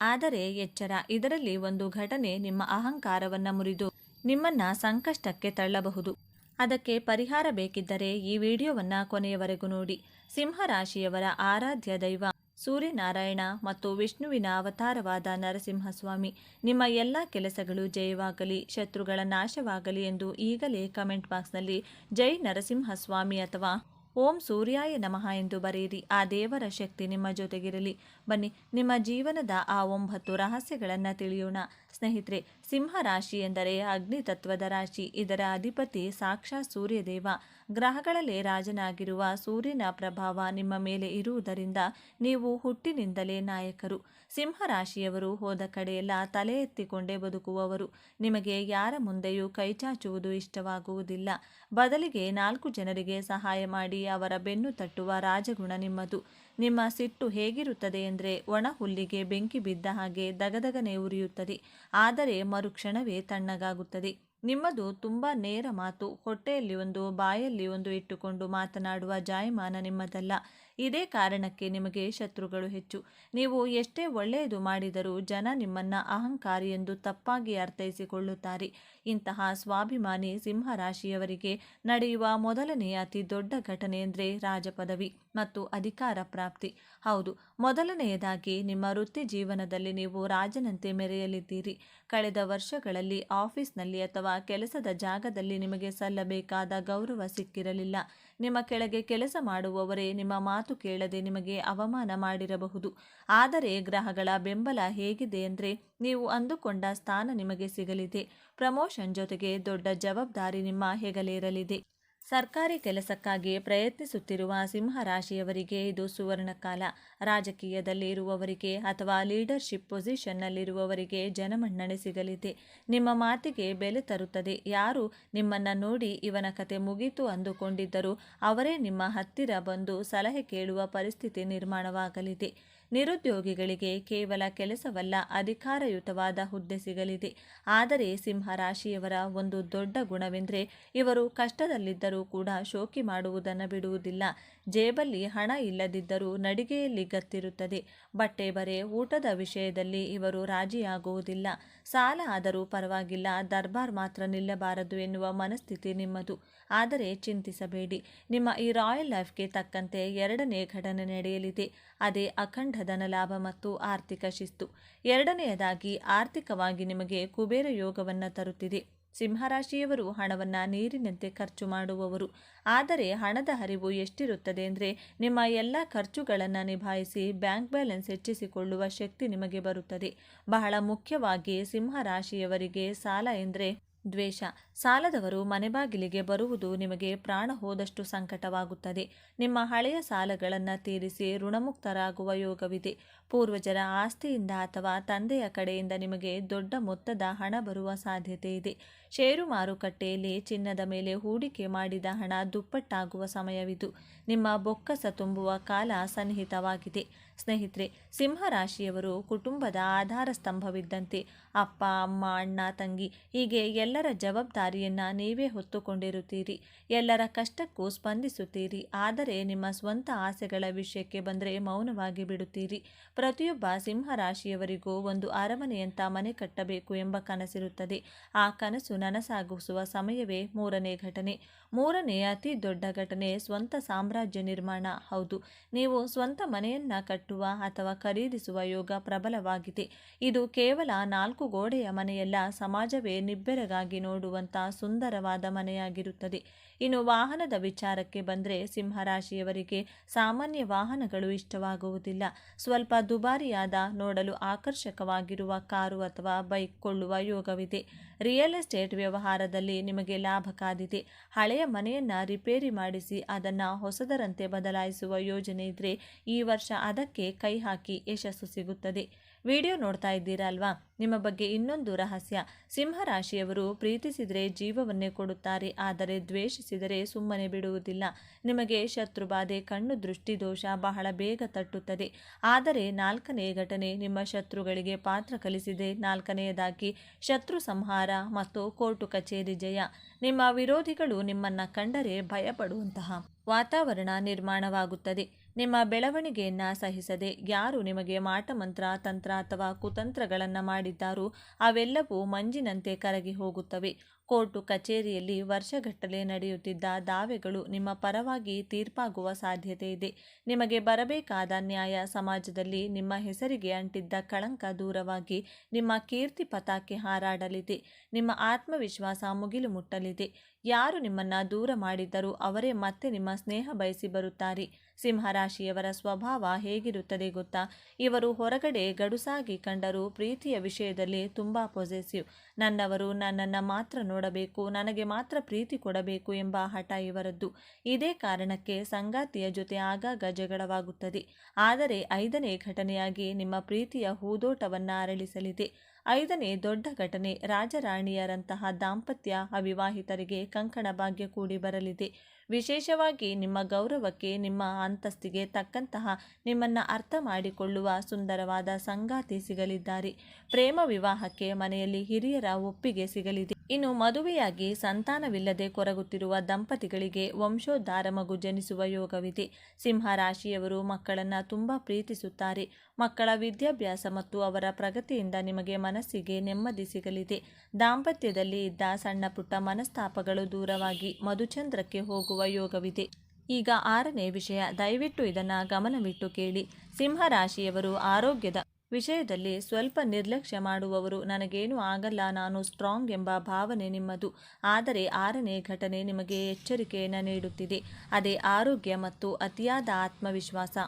ಆದರೆ ಎಚ್ಚರ, ಇದರಲ್ಲಿ ಒಂದು ಘಟನೆ ನಿಮ್ಮ ಅಹಂಕಾರವನ್ನು ಮುರಿದು ನಿಮ್ಮನ್ನು ಸಂಕಷ್ಟಕ್ಕೆ ತಳ್ಳಬಹುದು. ಅದಕ್ಕೆ ಪರಿಹಾರ ಬೇಕಿದ್ದರೆ ಈ ವಿಡಿಯೋವನ್ನು ಕೊನೆಯವರೆಗೂ ನೋಡಿ. ಸಿಂಹರಾಶಿಯವರ ಆರಾಧ್ಯ ದೈವ ಸೂರ್ಯನಾರಾಯಣ ಮತ್ತು ವಿಷ್ಣುವಿನ ಅವತಾರವಾದ ನರಸಿಂಹಸ್ವಾಮಿ. ನಿಮ್ಮ ಎಲ್ಲ ಕೆಲಸಗಳು ಜಯವಾಗಲಿ, ಶತ್ರುಗಳ ನಾಶವಾಗಲಿ ಎಂದು ಈಗಲೇ ಕಮೆಂಟ್ ಬಾಕ್ಸ್ನಲ್ಲಿ ಜೈ ನರಸಿಂಹಸ್ವಾಮಿ ಅಥವಾ ಓಂ ಸೂರ್ಯಾಯ ನಮಃ ಎಂದು ಬರೆಯಿರಿ. ಆ ದೇವರ ಶಕ್ತಿ ನಿಮ್ಮ ಜೊತೆಗಿರಲಿ. ಬನ್ನಿ, ನಿಮ್ಮ ಜೀವನದ ಆ 9 ರಹಸ್ಯಗಳನ್ನು ತಿಳಿಯೋಣ. ಸ್ನೇಹಿತರೆ, ಸಿಂಹ ರಾಶಿ ಎಂದರೆ ಅಗ್ನಿ ತತ್ವದ ರಾಶಿ. ಇದರ ಅಧಿಪತಿ ಸಾಕ್ಷಾತ್ ಸೂರ್ಯದೇವ. ಗ್ರಹಗಳಲ್ಲೇ ರಾಜನಾಗಿರುವ ಸೂರ್ಯನ ಪ್ರಭಾವ ನಿಮ್ಮ ಮೇಲೆ ಇರುವುದರಿಂದ ನೀವು ಹುಟ್ಟಿನಿಂದಲೇ ನಾಯಕರು. ಸಿಂಹರಾಶಿಯವರು ಹೋದ ಕಡೆಯೆಲ್ಲ ತಲೆ ಎತ್ತಿಕೊಂಡೇ ಬದುಕುವವರು. ನಿಮಗೆ ಯಾರ ಮುಂದೆಯೂ ಕೈಚಾಚುವುದು ಇಷ್ಟವಾಗುವುದಿಲ್ಲ. ಬದಲಿಗೆ 4 ಜನರಿಗೆ ಸಹಾಯ ಮಾಡಿ ಅವರ ಬೆನ್ನು ತಟ್ಟುವ ರಾಜಗುಣ ನಿಮ್ಮದು. ನಿಮ್ಮ ಸಿಟ್ಟು ಹೇಗಿರುತ್ತದೆ ಎಂದರೆ ಒಣ ಹುಲ್ಲಿಗೆ ಬೆಂಕಿ ಬಿದ್ದ ಹಾಗೆ ದಗದಗನೆ ಉರಿಯುತ್ತದೆ, ಆದರೆ ಮರುಕ್ಷಣವೇ ತಣ್ಣಗಾಗುತ್ತದೆ. ನಿಮ್ಮದು ತುಂಬ ನೇರ ಮಾತು. ಹೊಟ್ಟೆಯಲ್ಲಿ ಒಂದು ಬಾಯಲ್ಲಿ ಒಂದು ಇಟ್ಟುಕೊಂಡು ಮಾತನಾಡುವ ಜಾಯಮಾನ ನಿಮ್ಮದಲ್ಲ. ಇದೇ ಕಾರಣಕ್ಕೆ ನಿಮಗೆ ಶತ್ರುಗಳು ಹೆಚ್ಚು. ನೀವು ಎಷ್ಟೇ ಒಳ್ಳೆಯದು ಮಾಡಿದರೂ ಜನ ನಿಮ್ಮನ್ನು ಅಹಂಕಾರಿ ಎಂದು ತಪ್ಪಾಗಿ ಅರ್ಥೈಸಿಕೊಳ್ಳುತ್ತಾರೆ. ಇಂತಹ ಸ್ವಾಭಿಮಾನಿ ಸಿಂಹರಾಶಿಯವರಿಗೆ ನಡೆಯುವ ಮೊದಲನೆಯ ಅತಿ ದೊಡ್ಡ ಘಟನೆ ಎಂದರೆ ರಾಜಪದವಿ ಮತ್ತು ಅಧಿಕಾರ ಪ್ರಾಪ್ತಿ. ಹೌದು, ಮೊದಲನೆಯದಾಗಿ ನಿಮ್ಮ ವೃತ್ತಿ ಜೀವನದಲ್ಲಿ ನೀವು ರಾಜನಂತೆ ಮೆರೆಯಲಿದ್ದೀರಿ. ಕಳೆದ ವರ್ಷಗಳಲ್ಲಿ ಆಫೀಸ್ನಲ್ಲಿ ಅಥವಾ ಕೆಲಸದ ಜಾಗದಲ್ಲಿ ನಿಮಗೆ ಸಲ್ಲಬೇಕಾದ ಗೌರವ ಸಿಕ್ಕಿರಲಿಲ್ಲ. ನಿಮ್ಮ ಕೆಳಗೆ ಕೆಲಸ ಮಾಡುವವರೇ ನಿಮ್ಮ ಮಾತು ಕೇಳದೆ ನಿಮಗೆ ಅವಮಾನ ಮಾಡಿರಬಹುದು. ಆದರೆ ಗ್ರಹಗಳ ಬೆಂಬಲ ಹೇಗಿದೆ ಅಂದರೆ ನೀವು ಅಂದುಕೊಂಡ ಸ್ಥಾನ ನಿಮಗೆ ಸಿಗಲಿದೆ. ಪ್ರಮೋಷನ್ ಜೊತೆಗೆ ದೊಡ್ಡ ಜವಾಬ್ದಾರಿ ನಿಮ್ಮ ಹೆಗಲೇರಲಿದೆ. ಸರ್ಕಾರಿ ಕೆಲಸಕ್ಕಾಗಿ ಪ್ರಯತ್ನಿಸುತ್ತಿರುವ ಸಿಂಹರಾಶಿಯವರಿಗೆ ಇದು ಸುವರ್ಣ ಕಾಲ. ರಾಜಕೀಯದಲ್ಲಿ ಇರುವವರಿಗೆ ಅಥವಾ ಲೀಡರ್ಶಿಪ್ ಪೊಸಿಷನ್ನಲ್ಲಿರುವವರಿಗೆ ಜನಮನ್ನಣೆ ಸಿಗಲಿದೆ. ನಿಮ್ಮ ಮಾತಿಗೆ ಬೆಲೆ ತರುತ್ತದೆ. ಯಾರು ನಿಮ್ಮನ್ನು ನೋಡಿ ಇವನ ಕತೆ ಮುಗೀತು ಅಂದುಕೊಂಡಿದ್ದರೂ ಅವರೇ ನಿಮ್ಮ ಹತ್ತಿರ ಬಂದು ಸಲಹೆ ಕೇಳುವ ಪರಿಸ್ಥಿತಿ ನಿರ್ಮಾಣವಾಗಲಿದೆ. ನಿರುದ್ಯೋಗಿಗಳಿಗೆ ಕೇವಲ ಕೆಲಸವಲ್ಲ, ಅಧಿಕಾರಯುತವಾದ ಹುದ್ದೆ ಸಿಗಲಿದೆ. ಆದರೆ ಸಿಂಹರಾಶಿಯವರ ಒಂದು ದೊಡ್ಡ ಗುಣವೆಂದರೆ ಇವರು ಕಷ್ಟದಲ್ಲಿದ್ದರೂ ಕೂಡ ಶೋಕಿ ಮಾಡುವುದನ್ನು ಬಿಡುವುದಿಲ್ಲ. ಜೇಬಲ್ಲಿ ಹಣ ಇಲ್ಲದಿದ್ದರೂ ನಡಿಗೆಯಲ್ಲಿ ಗತ್ತಿರುತ್ತದೆ. ಬಟ್ಟೆ ಬರೆ ಊಟದ ವಿಷಯದಲ್ಲಿ ಇವರು ರಾಜಿಯಾಗುವುದಿಲ್ಲ. ಸಾಲ ಆದರೂ ಪರವಾಗಿಲ್ಲ, ದರ್ಬಾರ್ ಮಾತ್ರ ನಿಲ್ಲಬಾರದು ಎನ್ನುವ ಮನಸ್ಥಿತಿ ನಿಮ್ಮದು. ಆದರೆ ಚಿಂತಿಸಬೇಡಿ, ನಿಮ್ಮ ಈ ರಾಯಲ್ ಲೈಫ್ಗೆ ತಕ್ಕಂತೆ 2ನೇ ಘಟನೆ ನಡೆಯಲಿದೆ. ಅದೇ ಅಖಂಡ ಧನಲಾಭ ಮತ್ತು ಆರ್ಥಿಕ ಶಿಸ್ತು. 2ನೇಯದಾಗಿ ಆರ್ಥಿಕವಾಗಿ ನಿಮಗೆ ಕುಬೇರ ಯೋಗವನ್ನು ತರುತ್ತಿದೆ. ಸಿಂಹರಾಶಿಯವರು ಹಣವನ್ನು ನೀರಿನಂತೆ ಖರ್ಚು ಮಾಡುವವರು. ಆದರೆ ಹಣದ ಹರಿವು ಎಷ್ಟಿರುತ್ತದೆ ಅಂದರೆ ನಿಮ್ಮ ಎಲ್ಲ ಖರ್ಚುಗಳನ್ನು ನಿಭಾಯಿಸಿ ಬ್ಯಾಂಕ್ ಬ್ಯಾಲೆನ್ಸ್ ಹೆಚ್ಚಿಸಿಕೊಳ್ಳುವ ಶಕ್ತಿ ನಿಮಗೆ ಬರುತ್ತದೆ. ಬಹಳ ಮುಖ್ಯವಾಗಿ ಸಿಂಹರಾಶಿಯವರಿಗೆ ಸಾಲ ಎಂದರೆ ದ್ವೇಷ. ಸಾಲದವರು ಮನೆಬಾಗಿಲಿಗೆ ಬರುವುದು ನಿಮಗೆ ಪ್ರಾಣ ಹೋದಷ್ಟು ಸಂಕಟವಾಗುತ್ತದೆ. ನಿಮ್ಮ ಹಳೆಯ ಸಾಲಗಳನ್ನು ತೀರಿಸಿ ಋಣಮುಕ್ತರಾಗುವ ಯೋಗವಿದೆ. ಪೂರ್ವಜರ ಆಸ್ತಿಯಿಂದ ಅಥವಾ ತಂದೆಯ ಕಡೆಯಿಂದ ನಿಮಗೆ ದೊಡ್ಡ ಮೊತ್ತದ ಹಣ ಬರುವ ಸಾಧ್ಯತೆ ಇದೆ. ಷೇರು ಮಾರುಕಟ್ಟೆಯಲ್ಲಿ ಚಿನ್ನದ ಮೇಲೆ ಹೂಡಿಕೆ ಮಾಡಿದ ಹಣ ದುಪ್ಪಟ್ಟಾಗುವ ಸಮಯವಿದು. ನಿಮ್ಮ ಬೊಕ್ಕಸ ತುಂಬುವ ಕಾಲ ಸನ್ನಿಹಿತವಾಗಿದೆ. ಸ್ನೇಹಿತರೆ, ಸಿಂಹರಾಶಿಯವರು ಕುಟುಂಬದ ಆಧಾರ ಸ್ತಂಭವಿದ್ದಂತೆ. ಅಪ್ಪ, ಅಮ್ಮ, ಅಣ್ಣ, ತಂಗಿ ಹೀಗೆ ಎಲ್ಲರ ಜವಾಬ್ದಾರಿಯನ್ನು ನೀವೇ ಹೊತ್ತುಕೊಂಡಿರುತ್ತೀರಿ. ಎಲ್ಲರ ಕಷ್ಟಕ್ಕೂ ಸ್ಪಂದಿಸುತ್ತೀರಿ. ಆದರೆ ನಿಮ್ಮ ಸ್ವಂತ ಆಸೆಗಳ ವಿಷಯಕ್ಕೆ ಬಂದರೆ ಮೌನವಾಗಿ ಬಿಡುತ್ತೀರಿ. ಪ್ರತಿಯೊಬ್ಬ ಸಿಂಹರಾಶಿಯವರಿಗೂ ಒಂದು ಅರಮನೆಯಂಥ ಮನೆ ಕಟ್ಟಬೇಕು ಎಂಬ ಕನಸಿರುತ್ತದೆ. ಆ ಕನಸು ನನಸಾಗಿಸುವ ಸಮಯವೇ ಮೂರನೇ ಘಟನೆ. ಮೂರನೇ ಅತಿ ದೊಡ್ಡ ಘಟನೆ ಸ್ವಂತ ಸಾಮ್ರಾಜ್ಯ ನಿರ್ಮಾಣ. ಹೌದು, ನೀವು ಸ್ವಂತ ಮನೆಯನ್ನ ಕಟ್ಟುವ ಅಥವಾ ಖರೀದಿಸುವ ಯೋಗ ಪ್ರಬಲವಾಗಿದೆ. ಇದು ಕೇವಲ 4 ಗೋಡೆಯ ಮನೆಯಲ್ಲ, ಸಮಾಜವೇ ನಿಬ್ಬೆರಗಾಗಿ ನೋಡುವಂಥ ಸುಂದರವಾದ ಮನೆಯಾಗಿರುತ್ತದೆ. ಇನ್ನು ವಾಹನದ ವಿಚಾರಕ್ಕೆ ಬಂದರೆ ಸಿಂಹರಾಶಿಯವರಿಗೆ ಸಾಮಾನ್ಯ ವಾಹನಗಳು ಇಷ್ಟವಾಗುವುದಿಲ್ಲ. ಸ್ವಲ್ಪ ದುಬಾರಿಯಾದ, ನೋಡಲು ಆಕರ್ಷಕವಾಗಿರುವ ಕಾರು ಅಥವಾ ಬೈಕ್ ಕೊಳ್ಳುವ ಯೋಗವಿದೆ. ರಿಯಲ್ ಎಸ್ಟೇಟ್ ವ್ಯವಹಾರದಲ್ಲಿ ನಿಮಗೆ ಲಾಭ ಕಾದಿದೆ. ಹಳೆಯ ಮನೆಯನ್ನು ರಿಪೇರಿ ಮಾಡಿಸಿ ಅದನ್ನು ಹೊಸದರಂತೆ ಬದಲಾಯಿಸುವ ಯೋಜನೆ ಇದ್ದರೆ ಈ ವರ್ಷ ಅದಕ್ಕೆ ಕೈ ಹಾಕಿ ಯಶಸ್ಸು ಸಿಗುತ್ತದೆ. ವಿಡಿಯೋ ನೋಡ್ತಾ ಇದ್ದೀರಾ ಅಲ್ವಾ? ನಿಮ್ಮ ಬಗ್ಗೆ ಇನ್ನೊಂದು ರಹಸ್ಯ. ಸಿಂಹರಾಶಿಯವರು ಪ್ರೀತಿಸಿದರೆ ಜೀವವನ್ನೇ ಕೊಡುತ್ತಾರೆ, ಆದರೆ ದ್ವೇಷಿಸಿದರೆ ಸುಮ್ಮನೆ ಬಿಡುವುದಿಲ್ಲ. ನಿಮಗೆ ಶತ್ರುಬಾಧೆ, ಕಣ್ಣು ದೃಷ್ಟಿ ದೋಷ ಬಹಳ ಬೇಗ ತಟ್ಟುತ್ತದೆ. ಆದರೆ 4ನೇ ಘಟನೆ ನಿಮ್ಮ ಶತ್ರುಗಳಿಗೆ ಪಾತ್ರ ಕಲಿಸಿದೆ. 4ನೇದಾಗಿ ಶತ್ರು ಸಂಹಾರ ಮತ್ತು ಕೋರ್ಟು ಕಚೇರಿ ಜಯ. ನಿಮ್ಮ ವಿರೋಧಿಗಳು ನಿಮ್ಮನ್ನು ಕಂಡರೆ ಭಯಪಡುವಂತಹ ವಾತಾವರಣ ನಿರ್ಮಾಣವಾಗುತ್ತದೆ. ನಿಮ್ಮ ಬೆಳವಣಿಗೆಯನ್ನು ಸಹಿಸದೆ ಯಾರು ನಿಮಗೆ ಮಾಟಮಂತ್ರ, ತಂತ್ರ ಅಥವಾ ಕುತಂತ್ರಗಳನ್ನು ಮಾಡಿದ್ದಾರೋ ಅವೆಲ್ಲವೂ ಮಂಜಿನಂತೆ ಕರಗಿ ಹೋಗುತ್ತವೆ. ಕೋರ್ಟು ಕಚೇರಿಯಲ್ಲಿ ವರ್ಷಗಟ್ಟಲೆ ನಡೆಯುತ್ತಿದ್ದ ದಾವೆಗಳು ನಿಮ್ಮ ಪರವಾಗಿ ತೀರ್ಪಾಗುವ ಸಾಧ್ಯತೆ ಇದೆ. ನಿಮಗೆ ಬರಬೇಕಾದ ನ್ಯಾಯ, ಸಮಾಜದಲ್ಲಿ ನಿಮ್ಮ ಹೆಸರಿಗೆ ಅಂಟಿದ್ದ ಕಳಂಕ ದೂರವಾಗಿ ನಿಮ್ಮ ಕೀರ್ತಿ ಪತಾಕೆ ಹಾರಾಡಲಿದೆ. ನಿಮ್ಮ ಆತ್ಮವಿಶ್ವಾಸ ಮುಗಿಲು ಮುಟ್ಟಲಿದೆ. ಯಾರು ನಿಮ್ಮನ್ನು ದೂರ ಮಾಡಿದ್ದರೂ ಅವರೇ ಮತ್ತೆ ನಿಮ್ಮ ಸ್ನೇಹ ಬಯಸಿ ಬರುತ್ತಾರೆ. ಸಿಂಹರಾಶಿಯವರ ಸ್ವಭಾವ ಹೇಗಿರುತ್ತದೆ ಗೊತ್ತಾ? ಇವರು ಹೊರಗಡೆ ಗಡುಸಾಗಿ ಕಂಡರೂ ಪ್ರೀತಿಯ ವಿಷಯದಲ್ಲಿ ತುಂಬ ಪೊಸೆಸಿವ್. ನನ್ನವರು ನನ್ನನ್ನು ಮಾತ್ರ ನೋಡಬೇಕು, ನನಗೆ ಮಾತ್ರ ಪ್ರೀತಿ ಕೊಡಬೇಕು ಎಂಬ ಹಠ ಇವರದ್ದು. ಇದೇ ಕಾರಣಕ್ಕೆ ಸಂಗಾತಿಯ ಜೊತೆ ಆಗಾಗ ಜಗಳವಾಗುತ್ತದೆ. ಆದರೆ 5ನೇ ಘಟನೆಯಾಗಿ ನಿಮ್ಮ ಪ್ರೀತಿಯ ಹೂದೋಟವನ್ನು ಅರಳಿಸಲಿದೆ. 5ನೇ ದೊಡ್ಡ ಘಟನೆ ರಾಜರಾಣಿಯರಂತಹ ದಾಂಪತ್ಯ ಅವಿವಾಹಿತರಿಗೆ ಕಂಕಣ ಭಾಗ್ಯ ಕೂಡಿ ಬರಲಿದೆ. ವಿಶೇಷವಾಗಿ ನಿಮ್ಮ ಗೌರವಕ್ಕೆ, ನಿಮ್ಮ ಅಂತಸ್ತಿಗೆ ತಕ್ಕಂತಹ ನಿಮ್ಮನ್ನು ಅರ್ಥ ಮಾಡಿಕೊಳ್ಳುವ ಸುಂದರವಾದ ಸಂಗಾತಿ ಸಿಗಲಿದ್ದಾರೆ. ಪ್ರೇಮ ವಿವಾಹಕ್ಕೆ ಮನೆಯಲ್ಲಿ ಹಿರಿಯರ ಒಪ್ಪಿಗೆ ಸಿಗಲಿದೆ. ಇನ್ನು ಮದುವೆಯಾಗಿ ಸಂತಾನವಿಲ್ಲದೆ ಕೊರಗುತ್ತಿರುವ ದಂಪತಿಗಳಿಗೆ ವಂಶೋದ್ಧಾರ ಮಗು ಜನಿಸುವ ಯೋಗವಿದೆ. ಸಿಂಹರಾಶಿಯವರು ಮಕ್ಕಳನ್ನು ತುಂಬ ಪ್ರೀತಿಸುತ್ತಾರೆ. ಮಕ್ಕಳ ವಿದ್ಯಾಭ್ಯಾಸ ಮತ್ತು ಅವರ ಪ್ರಗತಿಯಿಂದ ನಿಮಗೆ ಮನಸ್ಸಿಗೆ ನೆಮ್ಮದಿ ಸಿಗಲಿದೆ. ದಾಂಪತ್ಯದಲ್ಲಿ ಇದ್ದ ಸಣ್ಣ ಪುಟ್ಟ ಮನಸ್ತಾಪಗಳು ದೂರವಾಗಿ ಮಧುಚಂದ್ರಕ್ಕೆ ಹೋಗುವ ಯೋಗವಿದೆ. ಈಗ 6ನೇ ವಿಷಯ, ದಯವಿಟ್ಟು ಇದನ್ನು ಗಮನವಿಟ್ಟು ಕೇಳಿ. ಸಿಂಹರಾಶಿಯವರು ಆರೋಗ್ಯದ ವಿಷಯದಲ್ಲಿ ಸ್ವಲ್ಪ ನಿರ್ಲಕ್ಷ್ಯ ಮಾಡುವವರು. ನನಗೇನು ಆಗಲ್ಲ, ನಾನು ಸ್ಟ್ರಾಂಗ್ ಎಂಬ ಭಾವನೆ ನಿಮ್ಮದು. ಆದರೆ 6ನೇ ಘಟನೆ ನಿಮಗೆ ಎಚ್ಚರಿಕೆಯನ್ನು ನೀಡುತ್ತಿದೆ. ಅದೇ ಆರೋಗ್ಯ ಮತ್ತು ಅತಿಯಾದ ಆತ್ಮವಿಶ್ವಾಸ.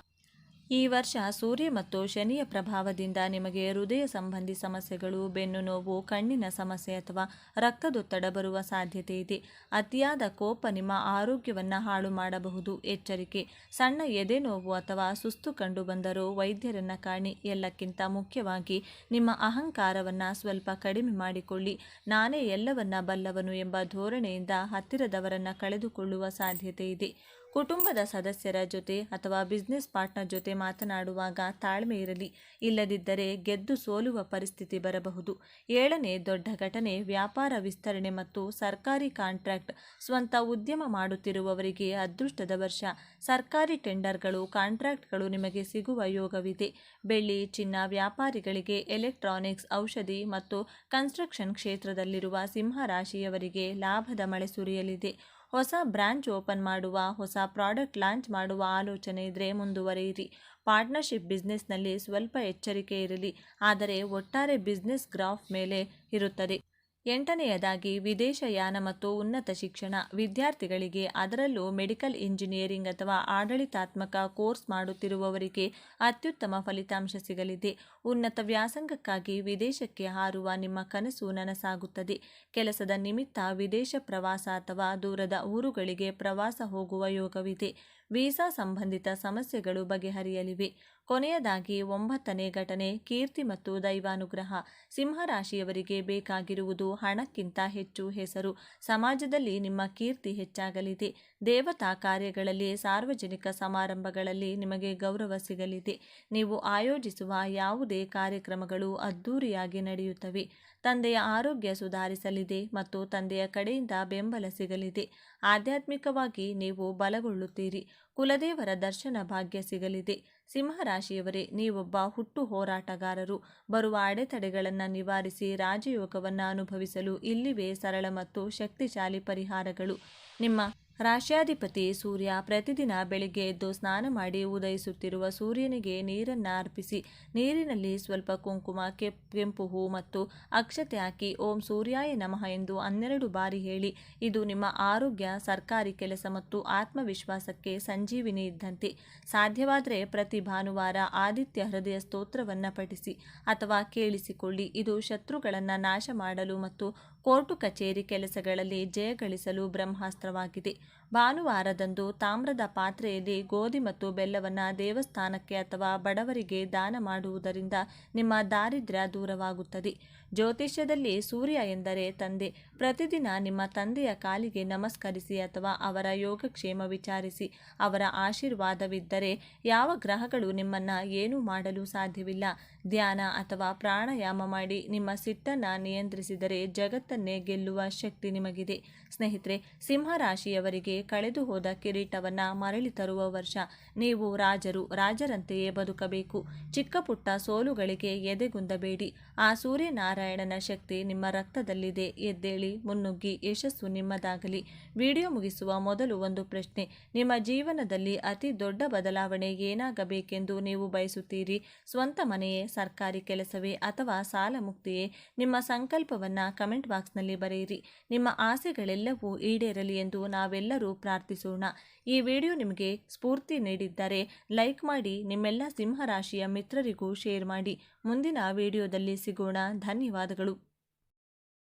ಈ ವರ್ಷ ಸೂರ್ಯ ಮತ್ತು ಶನಿಯ ಪ್ರಭಾವದಿಂದ ನಿಮಗೆ ಹೃದಯ ಸಂಬಂಧಿ ಸಮಸ್ಯೆಗಳು, ಬೆನ್ನು ನೋವು, ಕಣ್ಣಿನ ಸಮಸ್ಯೆ ಅಥವಾ ರಕ್ತದೊತ್ತಡ ಬರುವ ಸಾಧ್ಯತೆ ಇದೆ. ಅತಿಯಾದ ಕೋಪ ನಿಮ್ಮ ಆರೋಗ್ಯವನ್ನು ಹಾಳು ಮಾಡಬಹುದು. ಎಚ್ಚರಿಕೆ, ಸಣ್ಣ ಎದೆ ನೋವು ಅಥವಾ ಸುಸ್ತು ಕಂಡು ಬಂದರೂ ವೈದ್ಯರನ್ನು ಕಾಣಿ. ಎಲ್ಲಕ್ಕಿಂತ ಮುಖ್ಯವಾಗಿ ನಿಮ್ಮ ಅಹಂಕಾರವನ್ನು ಸ್ವಲ್ಪ ಕಡಿಮೆ ಮಾಡಿಕೊಳ್ಳಿ. ನಾನೇ ಎಲ್ಲವನ್ನ ಬಲ್ಲವನು ಎಂಬ ಧೋರಣೆಯಿಂದ ಹತ್ತಿರದವರನ್ನು ಕಳೆದುಕೊಳ್ಳುವ ಸಾಧ್ಯತೆ ಇದೆ. ಕುಟುಂಬದ ಸದಸ್ಯರ ಜೊತೆ ಅಥವಾ ಬಿಸ್ನೆಸ್ ಪಾರ್ಟ್ನರ್ ಜೊತೆ ಮಾತನಾಡುವಾಗ ತಾಳ್ಮೆ ಇರಲಿ, ಇಲ್ಲದಿದ್ದರೆ ಗೆದ್ದು ಸೋಲುವ ಪರಿಸ್ಥಿತಿ ಬರಬಹುದು. 7ನೇ ದೊಡ್ಡ ಘಟನೆ ವ್ಯಾಪಾರ ವಿಸ್ತರಣೆ ಮತ್ತು ಸರ್ಕಾರಿ ಕಾಂಟ್ರಾಕ್ಟ್. ಸ್ವಂತ ಉದ್ಯಮ ಮಾಡುತ್ತಿರುವವರಿಗೆ ಅದೃಷ್ಟದ ವರ್ಷ. ಸರ್ಕಾರಿ ಟೆಂಡರ್ಗಳು, ಕಾಂಟ್ರಾಕ್ಟ್ಗಳು ನಿಮಗೆ ಸಿಗುವ ಯೋಗವಿದೆ. ಬೆಳ್ಳಿ, ಚಿನ್ನ ವ್ಯಾಪಾರಿಗಳಿಗೆ, ಎಲೆಕ್ಟ್ರಾನಿಕ್ಸ್, ಔಷಧಿ ಮತ್ತು ಕನ್ಸ್ಟ್ರಕ್ಷನ್ ಕ್ಷೇತ್ರದಲ್ಲಿರುವ ಸಿಂಹರಾಶಿಯವರಿಗೆ ಲಾಭದ ಮಳೆ ಸುರಿಯಲಿದೆ. ಹೊಸ ಬ್ರಾಂಚ್ ಓಪನ್ ಮಾಡುವ, ಹೊಸ ಪ್ರಾಡಕ್ಟ್ ಲಾಂಚ್ ಮಾಡುವ ಆಲೋಚನೆ ಇದ್ದರೆ ಮುಂದುವರಿಯಿರಿ. ಪಾರ್ಟ್ನರ್ಶಿಪ್ ಬಿಸ್ನೆಸ್ನಲ್ಲಿ ಸ್ವಲ್ಪ ಎಚ್ಚರಿಕೆ ಇರಲಿ, ಆದರೆ ಒಟ್ಟಾರೆ ಬಿಸ್ನೆಸ್ ಗ್ರಾಫ್ ಮೇಲೆ ಇರುತ್ತದೆ. 8ನೇದಾಗಿ ವಿದೇಶಯಾನ ಮತ್ತು ಉನ್ನತ ಶಿಕ್ಷಣ. ವಿದ್ಯಾರ್ಥಿಗಳಿಗೆ, ಅದರಲ್ಲೂ ಮೆಡಿಕಲ್ ಇಂಜಿನಿಯರಿಂಗ್ ಅಥವಾ ಆಡಳಿತಾತ್ಮಕ ಕೋರ್ಸ್ ಮಾಡುತ್ತಿರುವವರಿಗೆ ಅತ್ಯುತ್ತಮ ಫಲಿತಾಂಶ ಸಿಗಲಿದೆ. ಉನ್ನತ ವ್ಯಾಸಂಗಕ್ಕಾಗಿ ವಿದೇಶಕ್ಕೆ ಹಾರುವ ನಿಮ್ಮ ಕನಸು ನನಸಾಗುತ್ತದೆ. ಕೆಲಸದ ನಿಮಿತ್ತ ವಿದೇಶ ಪ್ರವಾಸ ಅಥವಾ ದೂರದ ಊರುಗಳಿಗೆ ಪ್ರವಾಸ ಹೋಗುವ ಯೋಗವಿದೆ. ವೀಸಾ ಸಂಬಂಧಿತ ಸಮಸ್ಯೆಗಳು ಬಗೆಹರಿಯಲಿವೆ. ಕೊನೆಯದಾಗಿ 9ನೇ ಘಟನೆ, ಕೀರ್ತಿ ಮತ್ತು ದೈವಾನುಗ್ರಹ. ಸಿಂಹರಾಶಿಯವರಿಗೆ ಬೇಕಾಗಿರುವುದು ಹಣಕ್ಕಿಂತ ಹೆಚ್ಚು ಹೆಸರು. ಸಮಾಜದಲ್ಲಿ ನಿಮ್ಮ ಕೀರ್ತಿ ಹೆಚ್ಚಾಗಲಿದೆ. ದೇವತಾ ಕಾರ್ಯಗಳಲ್ಲಿ, ಸಾರ್ವಜನಿಕ ಸಮಾರಂಭಗಳಲ್ಲಿ ನಿಮಗೆ ಗೌರವ ಸಿಗಲಿದೆ. ನೀವು ಆಯೋಜಿಸುವ ಯಾವುದೇ ಕಾರ್ಯಕ್ರಮಗಳು ಅದ್ಧೂರಿಯಾಗಿ ನಡೆಯುತ್ತವೆ. ತಂದೆಯ ಆರೋಗ್ಯ ಸುಧಾರಿಸಲಿದೆ ಮತ್ತು ತಂದೆಯ ಕಡೆಯಿಂದ ಬೆಂಬಲ ಸಿಗಲಿದೆ. ಆಧ್ಯಾತ್ಮಿಕವಾಗಿ ನೀವು ಬಲಗೊಳ್ಳುತ್ತೀರಿ. ಕುಲದೇವರ ದರ್ಶನ ಭಾಗ್ಯ ಸಿಗಲಿದೆ. ಸಿಂಹರಾಶಿಯವರೇ, ನೀವೊಬ್ಬ ಹುಟ್ಟು ಹೋರಾಟಗಾರರು. ಬರುವ ಅಡೆತಡೆಗಳನ್ನು ನಿವಾರಿಸಿ ರಾಜಯೋಗವನ್ನು ಅನುಭವಿಸಲು ಇಲ್ಲಿವೆ ಸರಳ ಮತ್ತು ಶಕ್ತಿಶಾಲಿ ಪರಿಹಾರಗಳು. ನಿಮ್ಮ ರಾಶ್ಯಾಧಿಪತಿ ಸೂರ್ಯ ಪ್ರತಿದಿನ ಬೆಳಿಗ್ಗೆ ಎದ್ದು ಸ್ನಾನ ಮಾಡಿ ಉದಯಿಸುತ್ತಿರುವ ಸೂರ್ಯನಿಗೆ ನೀರನ್ನು ಅರ್ಪಿಸಿ. ನೀರಿನಲ್ಲಿ ಸ್ವಲ್ಪ ಕುಂಕುಮ, ಕೆಂಪು ಹೂ ಮತ್ತು ಅಕ್ಷತೆ ಹಾಕಿ ಓಂ ಸೂರ್ಯಾಯ ನಮಃ ಎಂದು 12 ಬಾರಿ ಹೇಳಿ. ಇದು ನಿಮ್ಮ ಆರೋಗ್ಯ, ಸರ್ಕಾರಿ ಕೆಲಸ ಮತ್ತು ಆತ್ಮವಿಶ್ವಾಸಕ್ಕೆ ಸಂಜೀವಿನಿ ಇದ್ದಂತೆ. ಸಾಧ್ಯವಾದರೆ ಪ್ರತಿ ಭಾನುವಾರ ಆದಿತ್ಯ ಹೃದಯ ಸ್ತೋತ್ರವನ್ನು ಪಠಿಸಿ ಅಥವಾ ಕೇಳಿಸಿಕೊಳ್ಳಿ. ಇದು ಶತ್ರುಗಳನ್ನು ನಾಶ ಮಾಡಲು ಮತ್ತು ಕೋರ್ಟು ಕಚೇರಿ ಕೆಲಸಗಳಲ್ಲಿ ಜಯಗಳಿಸಲು ಬ್ರಹ್ಮಾಸ್ತ್ರವಾಗಿದೆ. ಭಾನುವಾರದಂದು ತಾಮ್ರದ ಪಾತ್ರೆಯಲ್ಲಿ ಗೋಧಿ ಮತ್ತು ಬೆಲ್ಲವನ್ನು ದೇವಸ್ಥಾನಕ್ಕೆ ಅಥವಾ ಬಡವರಿಗೆ ದಾನ ಮಾಡುವುದರಿಂದ ನಿಮ್ಮ ದಾರಿದ್ರ್ಯ ದೂರವಾಗುತ್ತದೆ. ಜ್ಯೋತಿಷ್ಯದಲ್ಲಿ ಸೂರ್ಯ ಎಂದರೆ ತಂದೆ. ಪ್ರತಿದಿನ ನಿಮ್ಮ ತಂದೆಯ ಕಾಲಿಗೆ ನಮಸ್ಕರಿಸಿ ಅಥವಾ ಅವರ ಯೋಗಕ್ಷೇಮ ವಿಚಾರಿಸಿ. ಅವರ ಆಶೀರ್ವಾದವಿದ್ದರೆ ಯಾವ ಗ್ರಹಗಳು ನಿಮ್ಮನ್ನು ಏನೂ ಮಾಡಲು ಸಾಧ್ಯವಿಲ್ಲ. ಧ್ಯಾನ ಅಥವಾ ಪ್ರಾಣಾಯಾಮ ಮಾಡಿ ನಿಮ್ಮ ಸಿಟ್ಟನ್ನು ನಿಯಂತ್ರಿಸಿದರೆ ಜಗತ್ತನ್ನೇ ಗೆಲ್ಲುವ ಶಕ್ತಿ ನಿಮಗಿದೆ. ಸ್ನೇಹಿತರೆ, ಸಿಂಹರಾಶಿಯವರಿಗೆ ಕಳೆದು ಹೋದ ಕಿರೀಟವನ್ನು ಮರಳಿ ತರುವ ವರ್ಷ. ನೀವು ರಾಜರಂತೆಯೇ ಬದುಕಬೇಕು. ಚಿಕ್ಕ ಪುಟ್ಟ ಸೋಲುಗಳಿಗೆ ಎದೆಗುಂದಬೇಡಿ. ಆ ಸೂರ್ಯನಾರಾಯಣನ ಶಕ್ತಿ ನಿಮ್ಮ ರಕ್ತದಲ್ಲಿದೆ. ಎದ್ದೇಳಿ, ಮುನ್ನುಗ್ಗಿ, ಯಶಸ್ಸು ನಿಮ್ಮದಾಗಲಿ. ವಿಡಿಯೋ ಮುಗಿಸುವ ಮೊದಲು ಒಂದು ಪ್ರಶ್ನೆ. ನಿಮ್ಮ ಜೀವನದಲ್ಲಿ ಅತಿ ದೊಡ್ಡ ಬದಲಾವಣೆ ಏನಾಗಬೇಕೆಂದು ನೀವು ಬಯಸುತ್ತೀರಿ? ಸ್ವಂತ ಮನೆಯೇ, ಸರ್ಕಾರಿ ಕೆಲಸವೇ ಅಥವಾ ಸಾಲ ಮುಕ್ತಿಯೇ? ನಿಮ್ಮ ಸಂಕಲ್ಪವನ್ನು ಕಮೆಂಟ್ ಬಾಕ್ಸ್ನಲ್ಲಿ ಬರೆಯಿರಿ. ನಿಮ್ಮ ಆಸೆಗಳೆಲ್ಲವೂ ಈಡೇರಲಿ ಎಂದು ನಾವೆಲ್ಲರೂ ಪ್ರಾರ್ಥಿಸೋಣ. ಈ ವಿಡಿಯೋ ನಿಮಗೆ ಸ್ಫೂರ್ತಿ ನೀಡಿದ್ದರೆ ಲೈಕ್ ಮಾಡಿ, ನಿಮ್ಮೆಲ್ಲ ಸಿಂಹರಾಶಿಯ ಮಿತ್ರರಿಗೂ ಶೇರ್ ಮಾಡಿ. ಮುಂದಿನ ವಿಡಿಯೋದಲ್ಲಿ ಸಿಗೋಣ. ಧನ್ಯವಾದಗಳು.